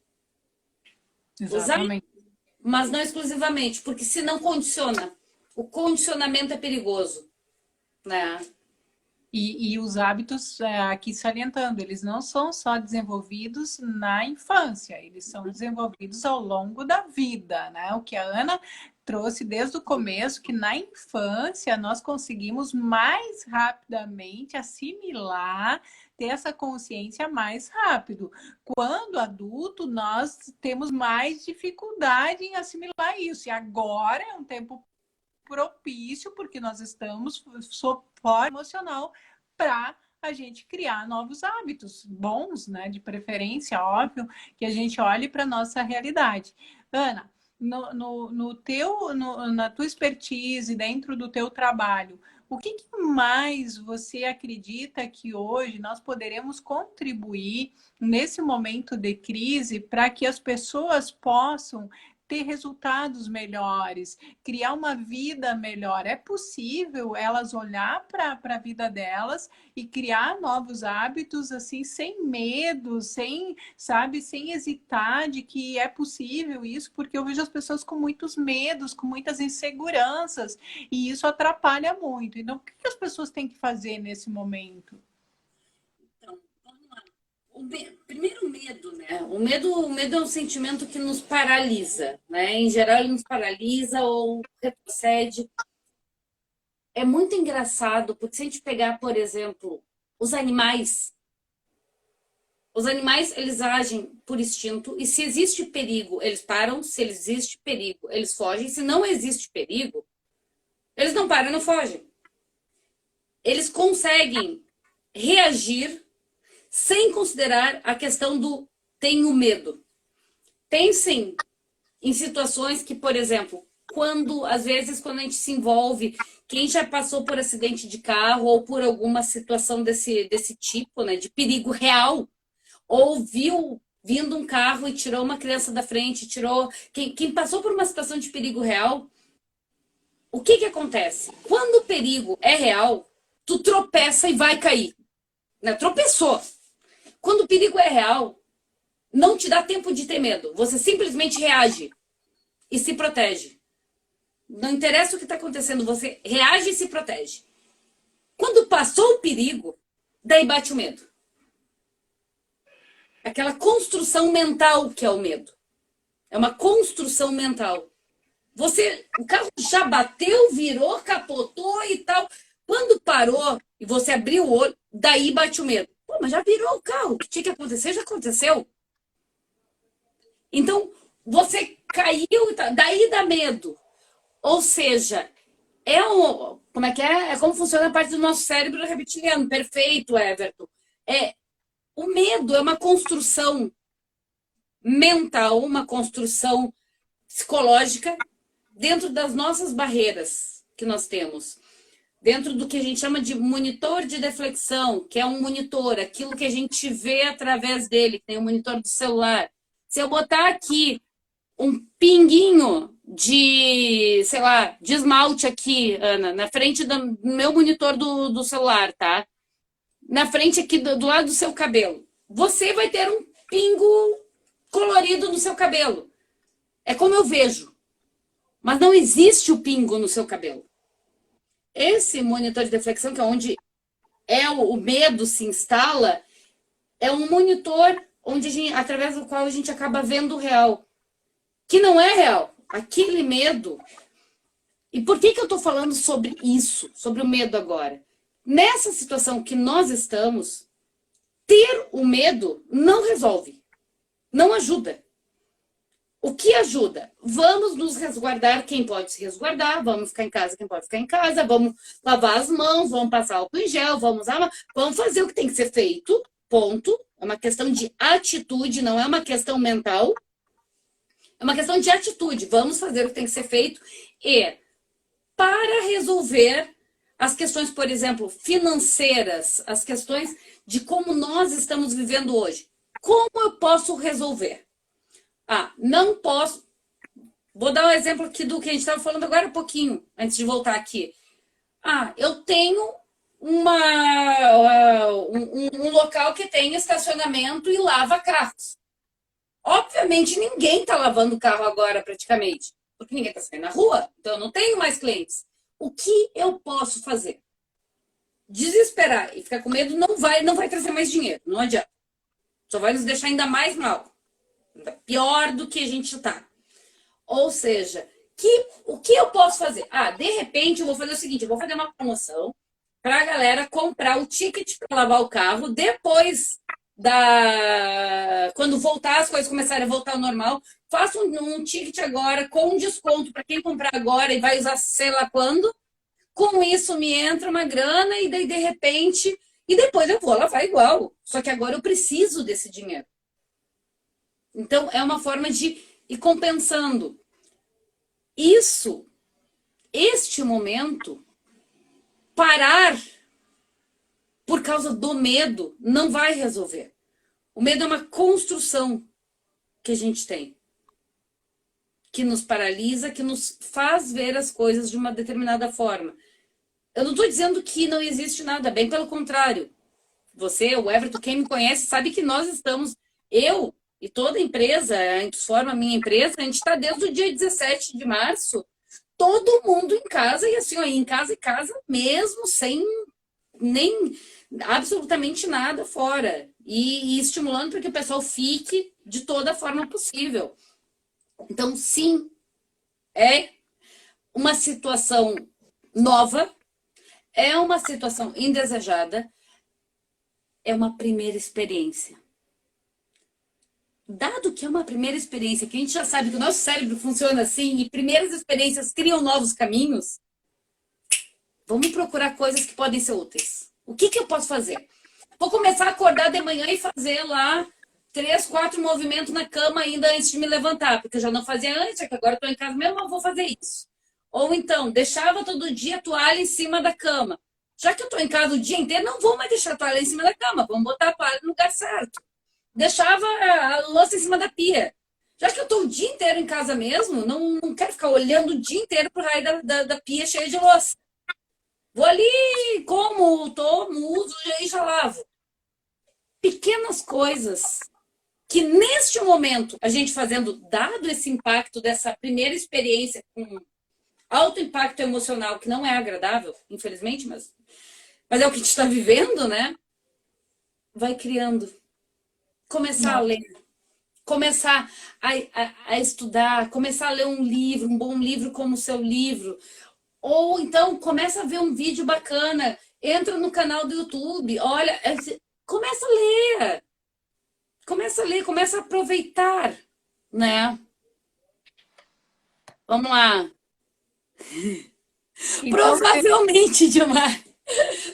Exatamente. Usar, mas não exclusivamente, porque se não condiciona. O condicionamento é perigoso, né? E os hábitos, aqui salientando, eles não são só desenvolvidos na infância, eles são desenvolvidos ao longo da vida, né? O que a Ana trouxe desde o começo, que na infância nós conseguimos mais rapidamente assimilar, ter essa consciência mais rápido. Quando adulto, nós temos mais dificuldade em assimilar isso. E agora é um tempo propício, porque nós estamos sob suporte emocional para a gente criar novos hábitos bons, né? De preferência, óbvio, que a gente olhe para a nossa realidade. Ana, na tua expertise, dentro do teu trabalho, o que mais você acredita que hoje nós poderemos contribuir nesse momento de crise para que as pessoas possam ter resultados melhores, criar uma vida melhor? É possível elas olhar para a vida delas e criar novos hábitos assim, sem medo, sem, sabe, sem hesitar de que é possível isso, porque eu vejo as pessoas com muitos medos, com muitas inseguranças, e isso atrapalha muito. Então, o que as pessoas têm que fazer nesse momento? Então, vamos lá. Primeiro, o medo, né? O medo é um sentimento que nos paralisa, né? Em geral, ele nos paralisa ou retrocede. É muito engraçado, porque se a gente pegar, por exemplo, os animais, eles agem por instinto, e se existe perigo, eles param, se existe perigo, eles fogem, se não existe perigo, eles não param e não fogem. Eles conseguem reagir sem considerar a questão do tenho medo. Pensem em situações que, por exemplo, às vezes, quando a gente se envolve, quem já passou por acidente de carro ou por alguma situação desse tipo, né, de perigo real, ou viu vindo um carro e tirou uma criança da frente, quem passou por uma situação de perigo real, o que acontece? Quando o perigo é real, tu tropeça e vai cair, né? Tropeçou. Quando o perigo é real, não te dá tempo de ter medo. Você simplesmente reage e se protege. Não interessa o que está acontecendo, você reage e se protege. Quando passou o perigo, daí bate o medo. Aquela construção mental que é o medo. É uma construção mental. O carro já bateu, virou, capotou e tal. Quando parou e você abriu o olho, daí bate o medo. Pô, mas já virou o carro. O que tinha que acontecer, já aconteceu. Então, você caiu, daí dá medo. Ou seja, como é que é? É como funciona a parte do nosso cérebro reptiliano. Perfeito, Everton. O medo é uma construção mental, uma construção psicológica dentro das nossas barreiras que nós temos. Dentro do que a gente chama de monitor de deflexão, que é um monitor, aquilo que a gente vê através dele, que tem o monitor do celular. Se eu botar aqui um pinguinho de, sei lá, de esmalte aqui, Ana, na frente do meu monitor do celular, tá? Na frente aqui do lado do seu cabelo. Você vai ter um pingo colorido no seu cabelo. É como eu vejo. Mas não existe o pingo no seu cabelo. Esse monitor de deflexão, que é onde o medo se instala, é um monitor através do qual a gente acaba vendo o real. Que não é real. Aquele medo. E por que eu estou falando sobre isso? Sobre o medo agora? Nessa situação que nós estamos, ter o medo não resolve. Não ajuda. O que ajuda? Vamos nos resguardar quem pode se resguardar, vamos ficar em casa quem pode ficar em casa, vamos lavar as mãos, vamos passar álcool em gel, vamos fazer o que tem que ser feito, ponto. É uma questão de atitude, não é uma questão mental. É uma questão de atitude. Vamos fazer o que tem que ser feito. E para resolver as questões, por exemplo, financeiras, as questões de como nós estamos vivendo hoje, como eu posso resolver? Não posso. Vou dar um exemplo aqui do que a gente estava falando agora há pouquinho, antes de voltar aqui. Eu tenho um local que tem estacionamento e lava carros. Obviamente, ninguém está lavando o carro agora, praticamente, porque ninguém está saindo na rua, então eu não tenho mais clientes. O que eu posso fazer? Desesperar e ficar com medo não vai trazer mais dinheiro, não adianta. Só vai nos deixar ainda mais mal. Pior do que a gente está. Ou seja, o que eu posso fazer? De repente eu vou fazer o seguinte, eu vou fazer uma promoção para a galera comprar o ticket para lavar o carro depois quando voltar, as coisas começarem a voltar ao normal. Faço um ticket agora com desconto para quem comprar agora e vai usar sei lá quando. Com isso me entra uma grana e daí de repente... E depois eu vou lavar igual. Só que agora eu preciso desse dinheiro. Então, é uma forma de ir compensando. Este momento, parar por causa do medo não vai resolver. O medo é uma construção que a gente tem. Que nos paralisa, que nos faz ver as coisas de uma determinada forma. Eu não estou dizendo que não existe nada, bem pelo contrário. Você, o Everton, quem me conhece, sabe que nós estamos... Eu e toda a empresa, a Intosforma, a minha empresa, a gente está desde o dia 17 de março, todo mundo em casa, e assim, em casa mesmo, sem nem absolutamente nada fora. E estimulando para que o pessoal fique de toda a forma possível. Então, sim, é uma situação nova, é uma situação indesejada, é uma primeira experiência. Dado que é uma primeira experiência, que a gente já sabe que o nosso cérebro funciona assim, e primeiras experiências criam novos caminhos, vamos procurar coisas que podem ser úteis. O que eu posso fazer? Vou começar a acordar de manhã e fazer lá 3, 4 movimentos na cama ainda antes de me levantar, porque eu já não fazia antes, é que agora estou em casa mesmo, eu vou fazer isso. Ou então, deixava todo dia a toalha em cima da cama. Já que eu estou em casa o dia inteiro, não vou mais deixar a toalha em cima da cama, vamos botar a toalha no lugar certo. Deixava a louça em cima da pia. Já que eu estou o dia inteiro em casa mesmo, não quero ficar olhando o dia inteiro pro raio da pia cheia de louça. Vou ali, como, tomo, uso e já lavo. Pequenas coisas que neste momento, a gente fazendo, dado esse impacto dessa primeira experiência com alto impacto emocional, que não é agradável, infelizmente, mas é o que a gente está vivendo, né? Vai criando. Começar a ler, começar a estudar, começar a ler um livro, um bom livro como o seu livro. Ou então começa a ver um vídeo bacana, entra no canal do YouTube, olha, começa a ler. Começa a ler, começa a aproveitar, né? Vamos lá. Então, Provavelmente, Dilmar.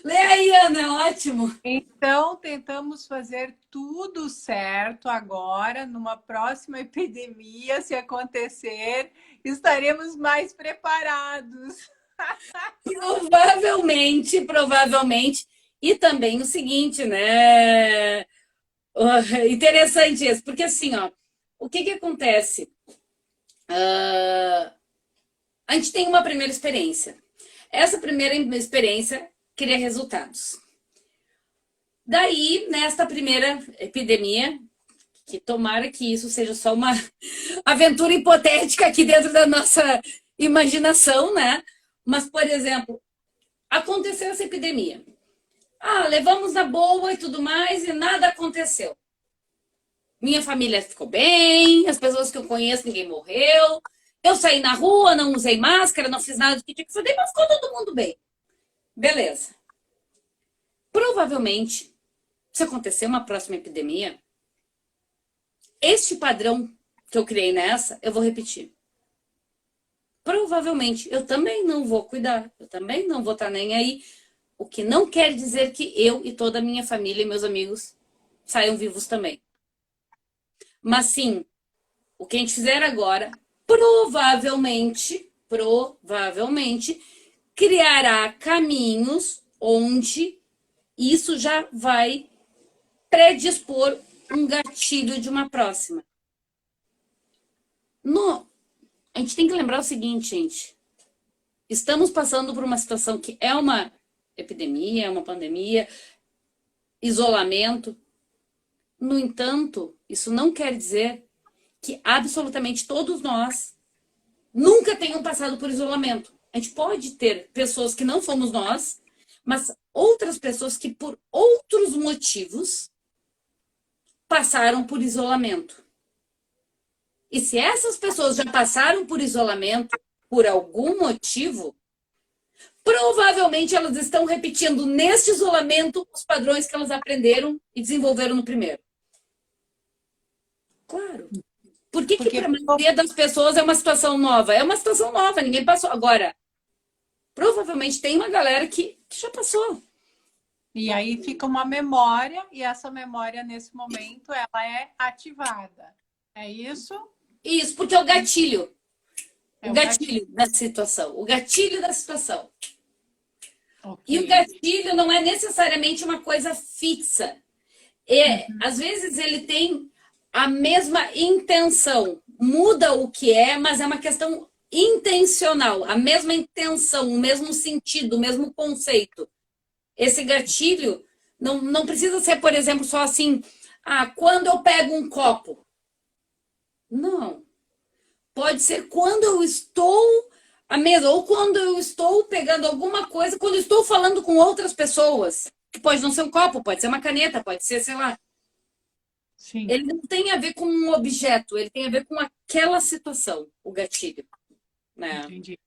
Lê aí, Ana, ótimo. então, tentamos fazer tudo certo agora. Numa próxima epidemia, se acontecer, estaremos mais preparados. Provavelmente. E também o seguinte, né? Interessante isso, porque assim, ó, o que que acontece? A gente tem uma primeira experiência. Essa primeira experiência cria resultados. Daí, nesta primeira epidemia, que tomara que isso seja só uma aventura hipotética aqui dentro da nossa imaginação, né? Mas, por exemplo, aconteceu essa epidemia. Levamos na boa e tudo mais e nada aconteceu. Minha família ficou bem, as pessoas que eu conheço, ninguém morreu. Eu saí na rua, não usei máscara, não fiz nada do que tinha que fazer, mas ficou todo mundo bem. Beleza. Provavelmente, se acontecer uma próxima epidemia, este padrão que eu criei nessa, eu vou repetir. Provavelmente, eu também não vou cuidar, eu também não vou estar nem aí. O que não quer dizer que eu e toda a minha família e meus amigos saiam vivos também. Mas sim, o que a gente fizer agora, provavelmente, criará caminhos onde isso já vai predispor um gatilho de uma próxima. A gente tem que lembrar o seguinte, gente. Estamos passando por uma situação que é uma epidemia, é uma pandemia, isolamento. No entanto, isso não quer dizer que absolutamente todos nós nunca tenham passado por isolamento. A gente pode ter pessoas que não fomos nós, mas outras pessoas que por outros motivos passaram por isolamento. E se essas pessoas já passaram por isolamento por algum motivo, provavelmente elas estão repetindo neste isolamento os padrões que elas aprenderam e desenvolveram no primeiro. Claro. Por que para a maioria das pessoas é uma situação nova? É uma situação nova, ninguém passou. Agora, provavelmente tem uma galera que já passou. E aí fica uma memória, e essa memória, nesse momento, ela é ativada. É isso? Isso, porque é o gatilho. O gatilho da situação. O gatilho da situação. Okay. E o gatilho não é necessariamente uma coisa fixa. Às vezes ele tem a mesma intenção. Muda o que é, mas é uma questão intencional. A mesma intenção, o mesmo sentido, o mesmo conceito. Esse gatilho não precisa ser, por exemplo, só assim, quando eu pego um copo. Não. Pode ser quando eu estou à mesa, ou quando eu estou pegando alguma coisa, quando eu estou falando com outras pessoas. Que pode não ser um copo, pode ser uma caneta, pode ser, sei lá. Sim. Ele não tem a ver com um objeto, ele tem a ver com aquela situação, o gatilho. Né? Entendi.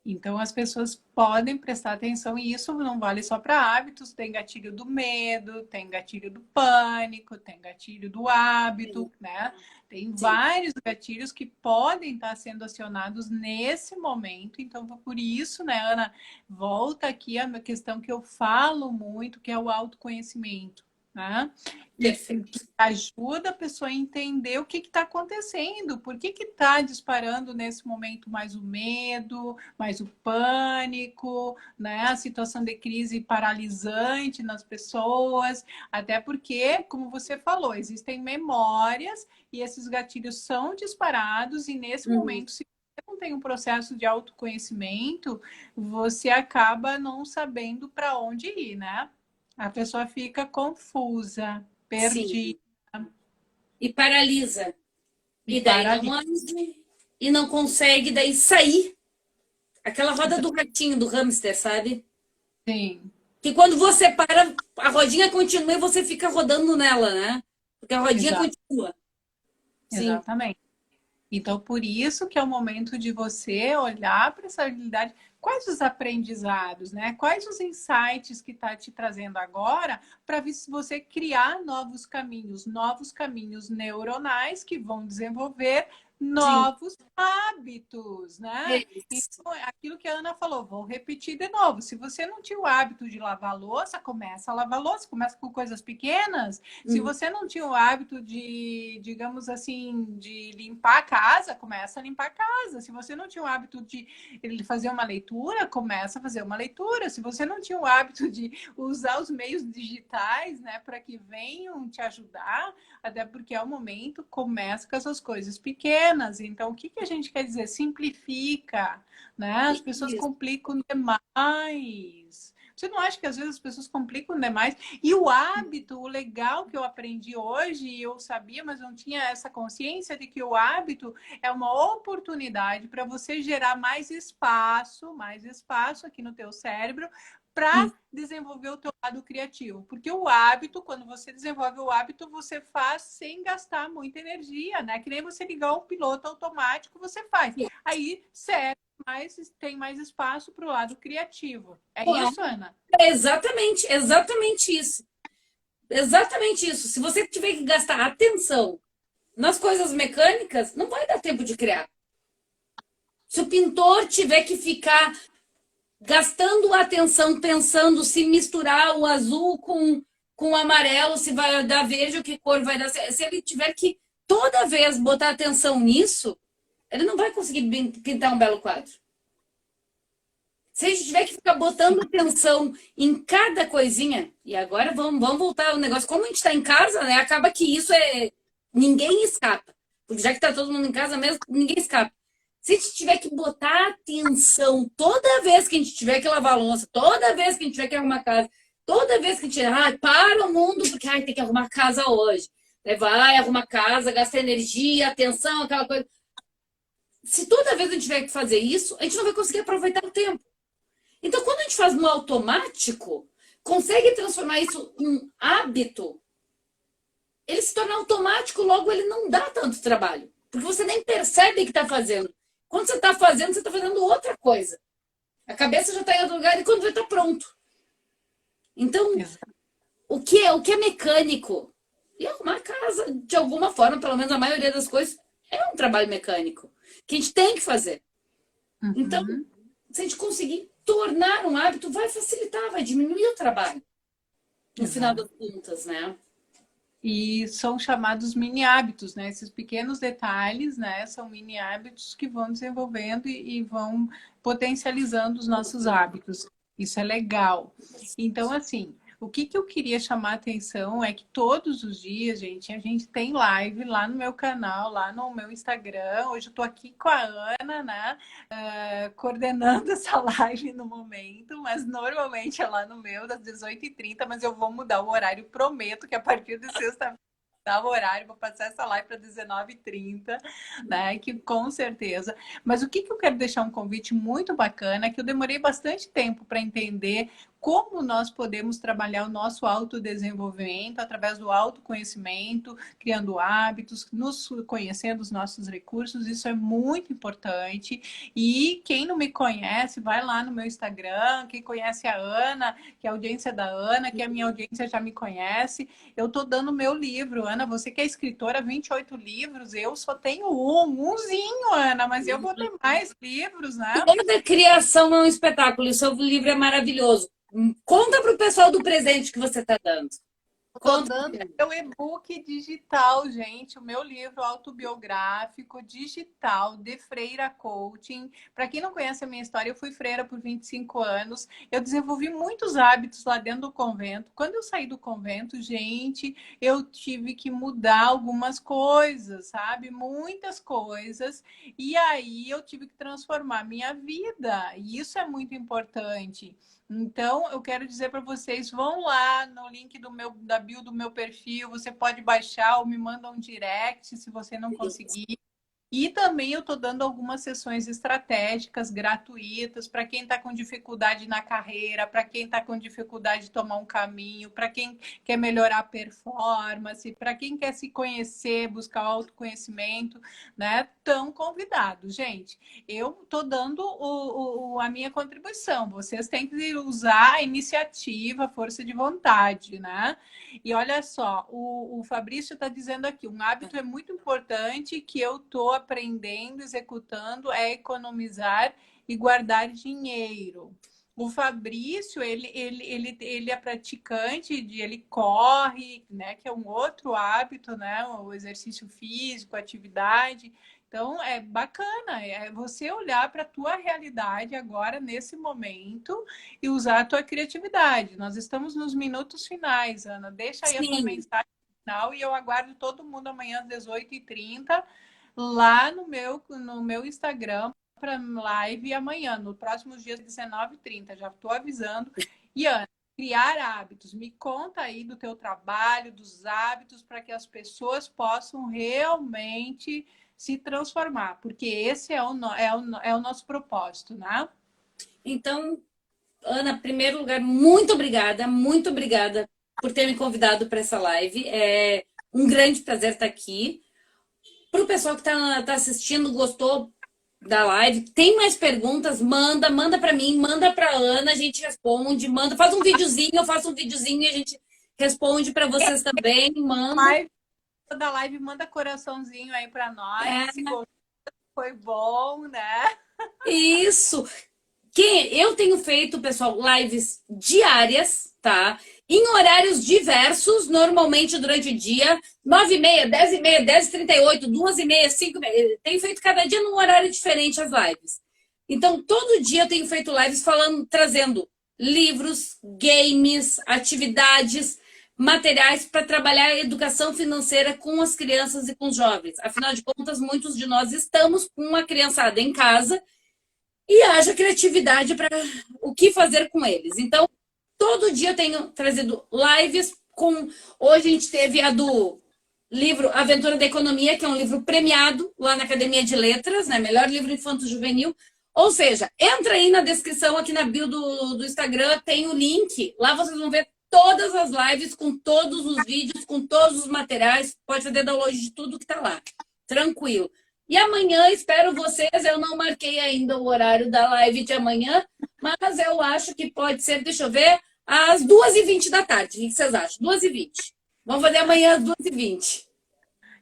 Então, as pessoas podem prestar atenção, e isso não vale só para hábitos, tem gatilho do medo, tem gatilho do pânico, tem gatilho do hábito, né? Tem vários gatilhos que podem estar sendo acionados nesse momento. Então, por isso, né, Ana, volta aqui a questão que eu falo muito, que é o autoconhecimento. né? Perfeito. Que ajuda a pessoa a entender o que está acontecendo, por que está disparando nesse momento mais o medo, mais o pânico, né? A situação de crise paralisante nas pessoas, até porque, como você falou, existem memórias e esses gatilhos são disparados e nesse Uhum. momento, se você não tem um processo de autoconhecimento, você acaba não sabendo para onde ir, né? A pessoa fica confusa, Sim. perdida E paralisa. e E daí não paralisa. anda e não consegue daí sair. Aquela roda do ratinho, do hamster, sabe? Sim, Que quando você para, a rodinha continua e você fica rodando nela, né? Porque a rodinha exa continua. Sim. exatamente. Então, por isso que é o momento de você olhar para essa habilidade. Quais os aprendizados, né? Quais os insights que está te trazendo agora para ver se você criar novos caminhos neuronais que vão desenvolver Sim. novos hábitos, É né? isso. Então, é aquilo que a Ana falou, vou repetir de novo. Se você não tinha o hábito de lavar louça, começa a lavar louça, começa com coisas pequenas. Se Uhum. você não tinha o hábito de, digamos assim, de limpar a casa, começa a limpar a casa. Se você não tinha o hábito de fazer uma leitura, começa a fazer uma leitura. Se você não tinha o hábito de usar os meios digitais, né, para que venham te ajudar, até porque é o momento, começa com essas coisas pequenas. Então, o que que a gente quer dizer? Simplifica, né? As pessoas Isso. complicam demais. Você não acha que às vezes as pessoas complicam demais? E o hábito, o legal que eu aprendi hoje, e eu sabia, mas não tinha essa consciência de que o hábito é uma oportunidade para você gerar mais espaço aqui no teu cérebro para Uhum. desenvolver o teu lado criativo. Porque o hábito, quando você desenvolve o hábito, você faz sem gastar muita energia, né? Que nem você ligar um piloto automático, você faz. Aí, sério, mas tem mais espaço para o lado criativo. É isso, Ana? É exatamente, exatamente isso. Exatamente isso. Se você tiver que gastar atenção nas coisas mecânicas, não vai dar tempo de criar. Se o pintor tiver que ficar gastando atenção, pensando se misturar o azul com o amarelo, se vai dar verde ou que cor vai dar. Se ele tiver que toda vez botar atenção nisso, ele não vai conseguir pintar um belo quadro. Se a gente tiver que ficar botando atenção em cada coisinha, e agora vamos voltar ao negócio, como a gente está em casa, né? Acaba que isso é. Ninguém escapa. Porque já que está todo mundo em casa mesmo, ninguém escapa. Se a gente tiver que botar atenção toda vez que a gente tiver que lavar a louça, toda vez que a gente tiver que arrumar a casa, toda vez que a gente. Para o mundo, porque tem que arrumar a casa hoje. Vai arrumar a casa, gasta energia, atenção, aquela coisa. Se toda vez a gente tiver que fazer isso, a gente não vai conseguir aproveitar o tempo. Então, quando a gente faz no automático, consegue transformar isso em um hábito, ele se torna automático, logo ele não dá tanto trabalho. Porque você nem percebe que está fazendo. Quando você está fazendo outra coisa. A cabeça já está em outro lugar e quando vai estar pronto. Então, o que é mecânico? E arrumar a casa, de alguma forma, pelo menos a maioria das coisas, é um trabalho mecânico. Que a gente tem que fazer. Então, se a gente conseguir tornar um hábito, vai facilitar, vai diminuir o trabalho. No final das contas, né? E são chamados mini hábitos, né? Esses pequenos detalhes, né? São mini hábitos que vão desenvolvendo e vão potencializando os nossos hábitos. Isso é legal. Então, assim, o que eu queria chamar a atenção é que todos os dias, gente, a gente tem live lá no meu canal, lá no meu Instagram. Hoje eu tô aqui com a Ana, né? Coordenando essa live no momento, mas normalmente é lá no meu, das 18h30, mas eu vou mudar o horário, prometo que a partir de sexta o horário, vou passar essa live para 19h30, né? Que com certeza. Mas o que eu quero deixar um convite muito bacana, que eu demorei bastante tempo para entender como nós podemos trabalhar o nosso autodesenvolvimento através do autoconhecimento, criando hábitos, nos conhecendo os nossos recursos, isso é muito importante. E quem não me conhece, vai lá no meu Instagram, quem conhece a Ana, que é a audiência da Ana, que a minha audiência já me conhece, eu tô dando meu livro. Ana, você que é escritora, 28 livros, eu só tenho umzinho, Ana, mas eu vou ter mais livros, né? Toda criação é um espetáculo. O seu livro é maravilhoso. Conta para o pessoal do presente que você está dando. Tô Conta. dando meu e-book digital, gente, o meu livro autobiográfico digital de Freira Coaching. Para quem não conhece a minha história, eu fui freira por 25 anos. Eu desenvolvi muitos hábitos lá dentro do convento. Quando eu saí do convento, gente, eu tive que mudar algumas coisas, sabe? Muitas coisas. E aí eu tive que transformar minha vida. E isso é muito importante. Então, eu quero dizer para vocês, vão lá no link da bio do meu perfil, você pode baixar ou me manda um direct se você não conseguir. E também eu estou dando algumas sessões estratégicas gratuitas para quem está com dificuldade na carreira, para quem está com dificuldade de tomar um caminho, para quem quer melhorar a performance, para quem quer se conhecer, buscar autoconhecimento, né? Estão convidados, gente. Eu estou dando a minha contribuição. Vocês têm que usar a iniciativa, a força de vontade, né? E olha só, o Fabrício está dizendo aqui, um hábito é muito importante que eu estou aprendendo, executando, é economizar e guardar dinheiro. O Fabrício, ele é praticante, ele corre, né, que é um outro hábito, né, o exercício físico, atividade. Então, é bacana, é você olhar para a tua realidade agora, nesse momento, e usar a tua criatividade. Nós estamos nos minutos finais, Ana. Deixa aí a tua Sim. mensagem final e eu aguardo todo mundo amanhã às 18h30 lá no meu Instagram para live amanhã, no próximo dia 19h30. Já estou avisando. E Ana, criar hábitos. Me conta aí do teu trabalho, dos hábitos, para que as pessoas possam realmente se transformar, porque esse é o nosso propósito, né? Então, Ana, em primeiro lugar, muito obrigada por ter me convidado para essa live. É um grande prazer estar aqui. Para o pessoal que está assistindo, gostou da live, tem mais perguntas, manda para mim, manda para Ana, a gente responde, manda, faz um videozinho, eu faço um videozinho e a gente responde para vocês também, manda. Live, toda live manda coraçãozinho aí para nós, É, se gostou, foi bom, né? isso. Que eu tenho feito, pessoal, lives diárias, tá? Em horários diversos, normalmente durante o dia, 9h30, 10h30, 10h38, 2h30, 5h30. Tenho feito cada dia num horário diferente as lives. Então, todo dia eu tenho feito lives falando, trazendo livros, games, atividades, materiais para trabalhar a educação financeira com as crianças e com os jovens. Afinal de contas, muitos de nós estamos com uma criançada em casa e haja criatividade para o que fazer com eles. Então, todo dia eu tenho trazido lives com. Hoje a gente teve a do livro Aventura da Economia, que é um livro premiado lá na Academia de Letras, né? Melhor livro infanto-juvenil. Ou seja, entra aí na descrição, aqui na bio do Instagram, tem o link. Lá vocês vão ver todas as lives, com todos os vídeos, com todos os materiais. Pode fazer download de tudo que está lá. Tranquilo. E amanhã espero vocês. Eu não marquei ainda o horário da live de amanhã, mas eu acho que pode ser, deixa eu ver, às 2h20 da tarde. O que vocês acham? 2h20. Vamos fazer amanhã às 2h20.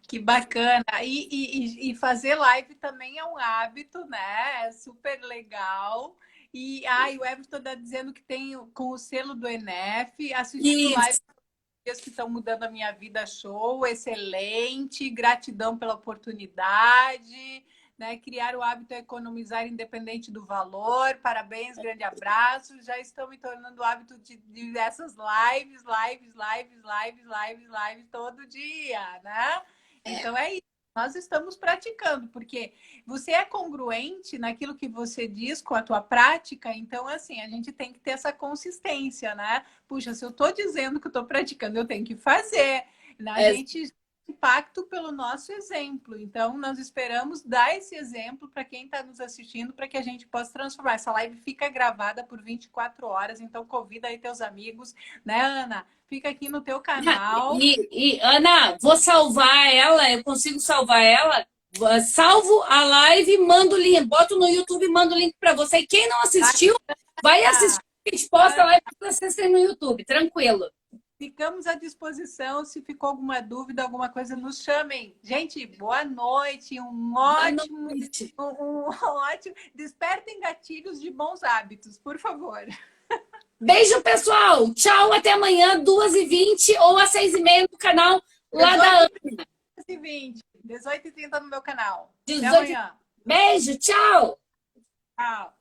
Que bacana. E fazer live também é um hábito, né? É super legal. E o Everton está dizendo que tem com o selo do ENEF, assistindo live Isso. que estão mudando a minha vida, show, excelente, gratidão pela oportunidade, né? Criar o hábito é economizar independente do valor, parabéns, grande abraço, já estou me tornando o hábito de essas lives todo dia, né? Então é isso. Nós estamos praticando, porque você é congruente naquilo que você diz com a tua prática, então, assim, a gente tem que ter essa consistência, né? Puxa, se eu estou dizendo que eu estou praticando, eu tenho que fazer. Né? A É, gente impacto pelo nosso exemplo. Então, nós esperamos dar esse exemplo para quem está nos assistindo, para que a gente possa transformar. Essa live fica gravada por 24 horas, então convida aí teus amigos, né, Ana? Fica aqui no teu canal. Ana, vou salvar ela, eu consigo salvar ela. Salvo a live, mando o link, boto no YouTube e mando o link para você. E quem não assistiu, vai assistir. A gente posta a live para vocês no YouTube, tranquilo. Ficamos à disposição. Se ficou alguma dúvida, alguma coisa, nos chamem. Gente, boa noite. Boa noite. Um ótimo. Despertem gatilhos de bons hábitos, por favor. Beijo, pessoal. Tchau, até amanhã, 2h20 ou às 6h30 no canal lá da Ana. 18h20, 18h30 no meu canal. Até 18. amanhã. Beijo, tchau. Tchau.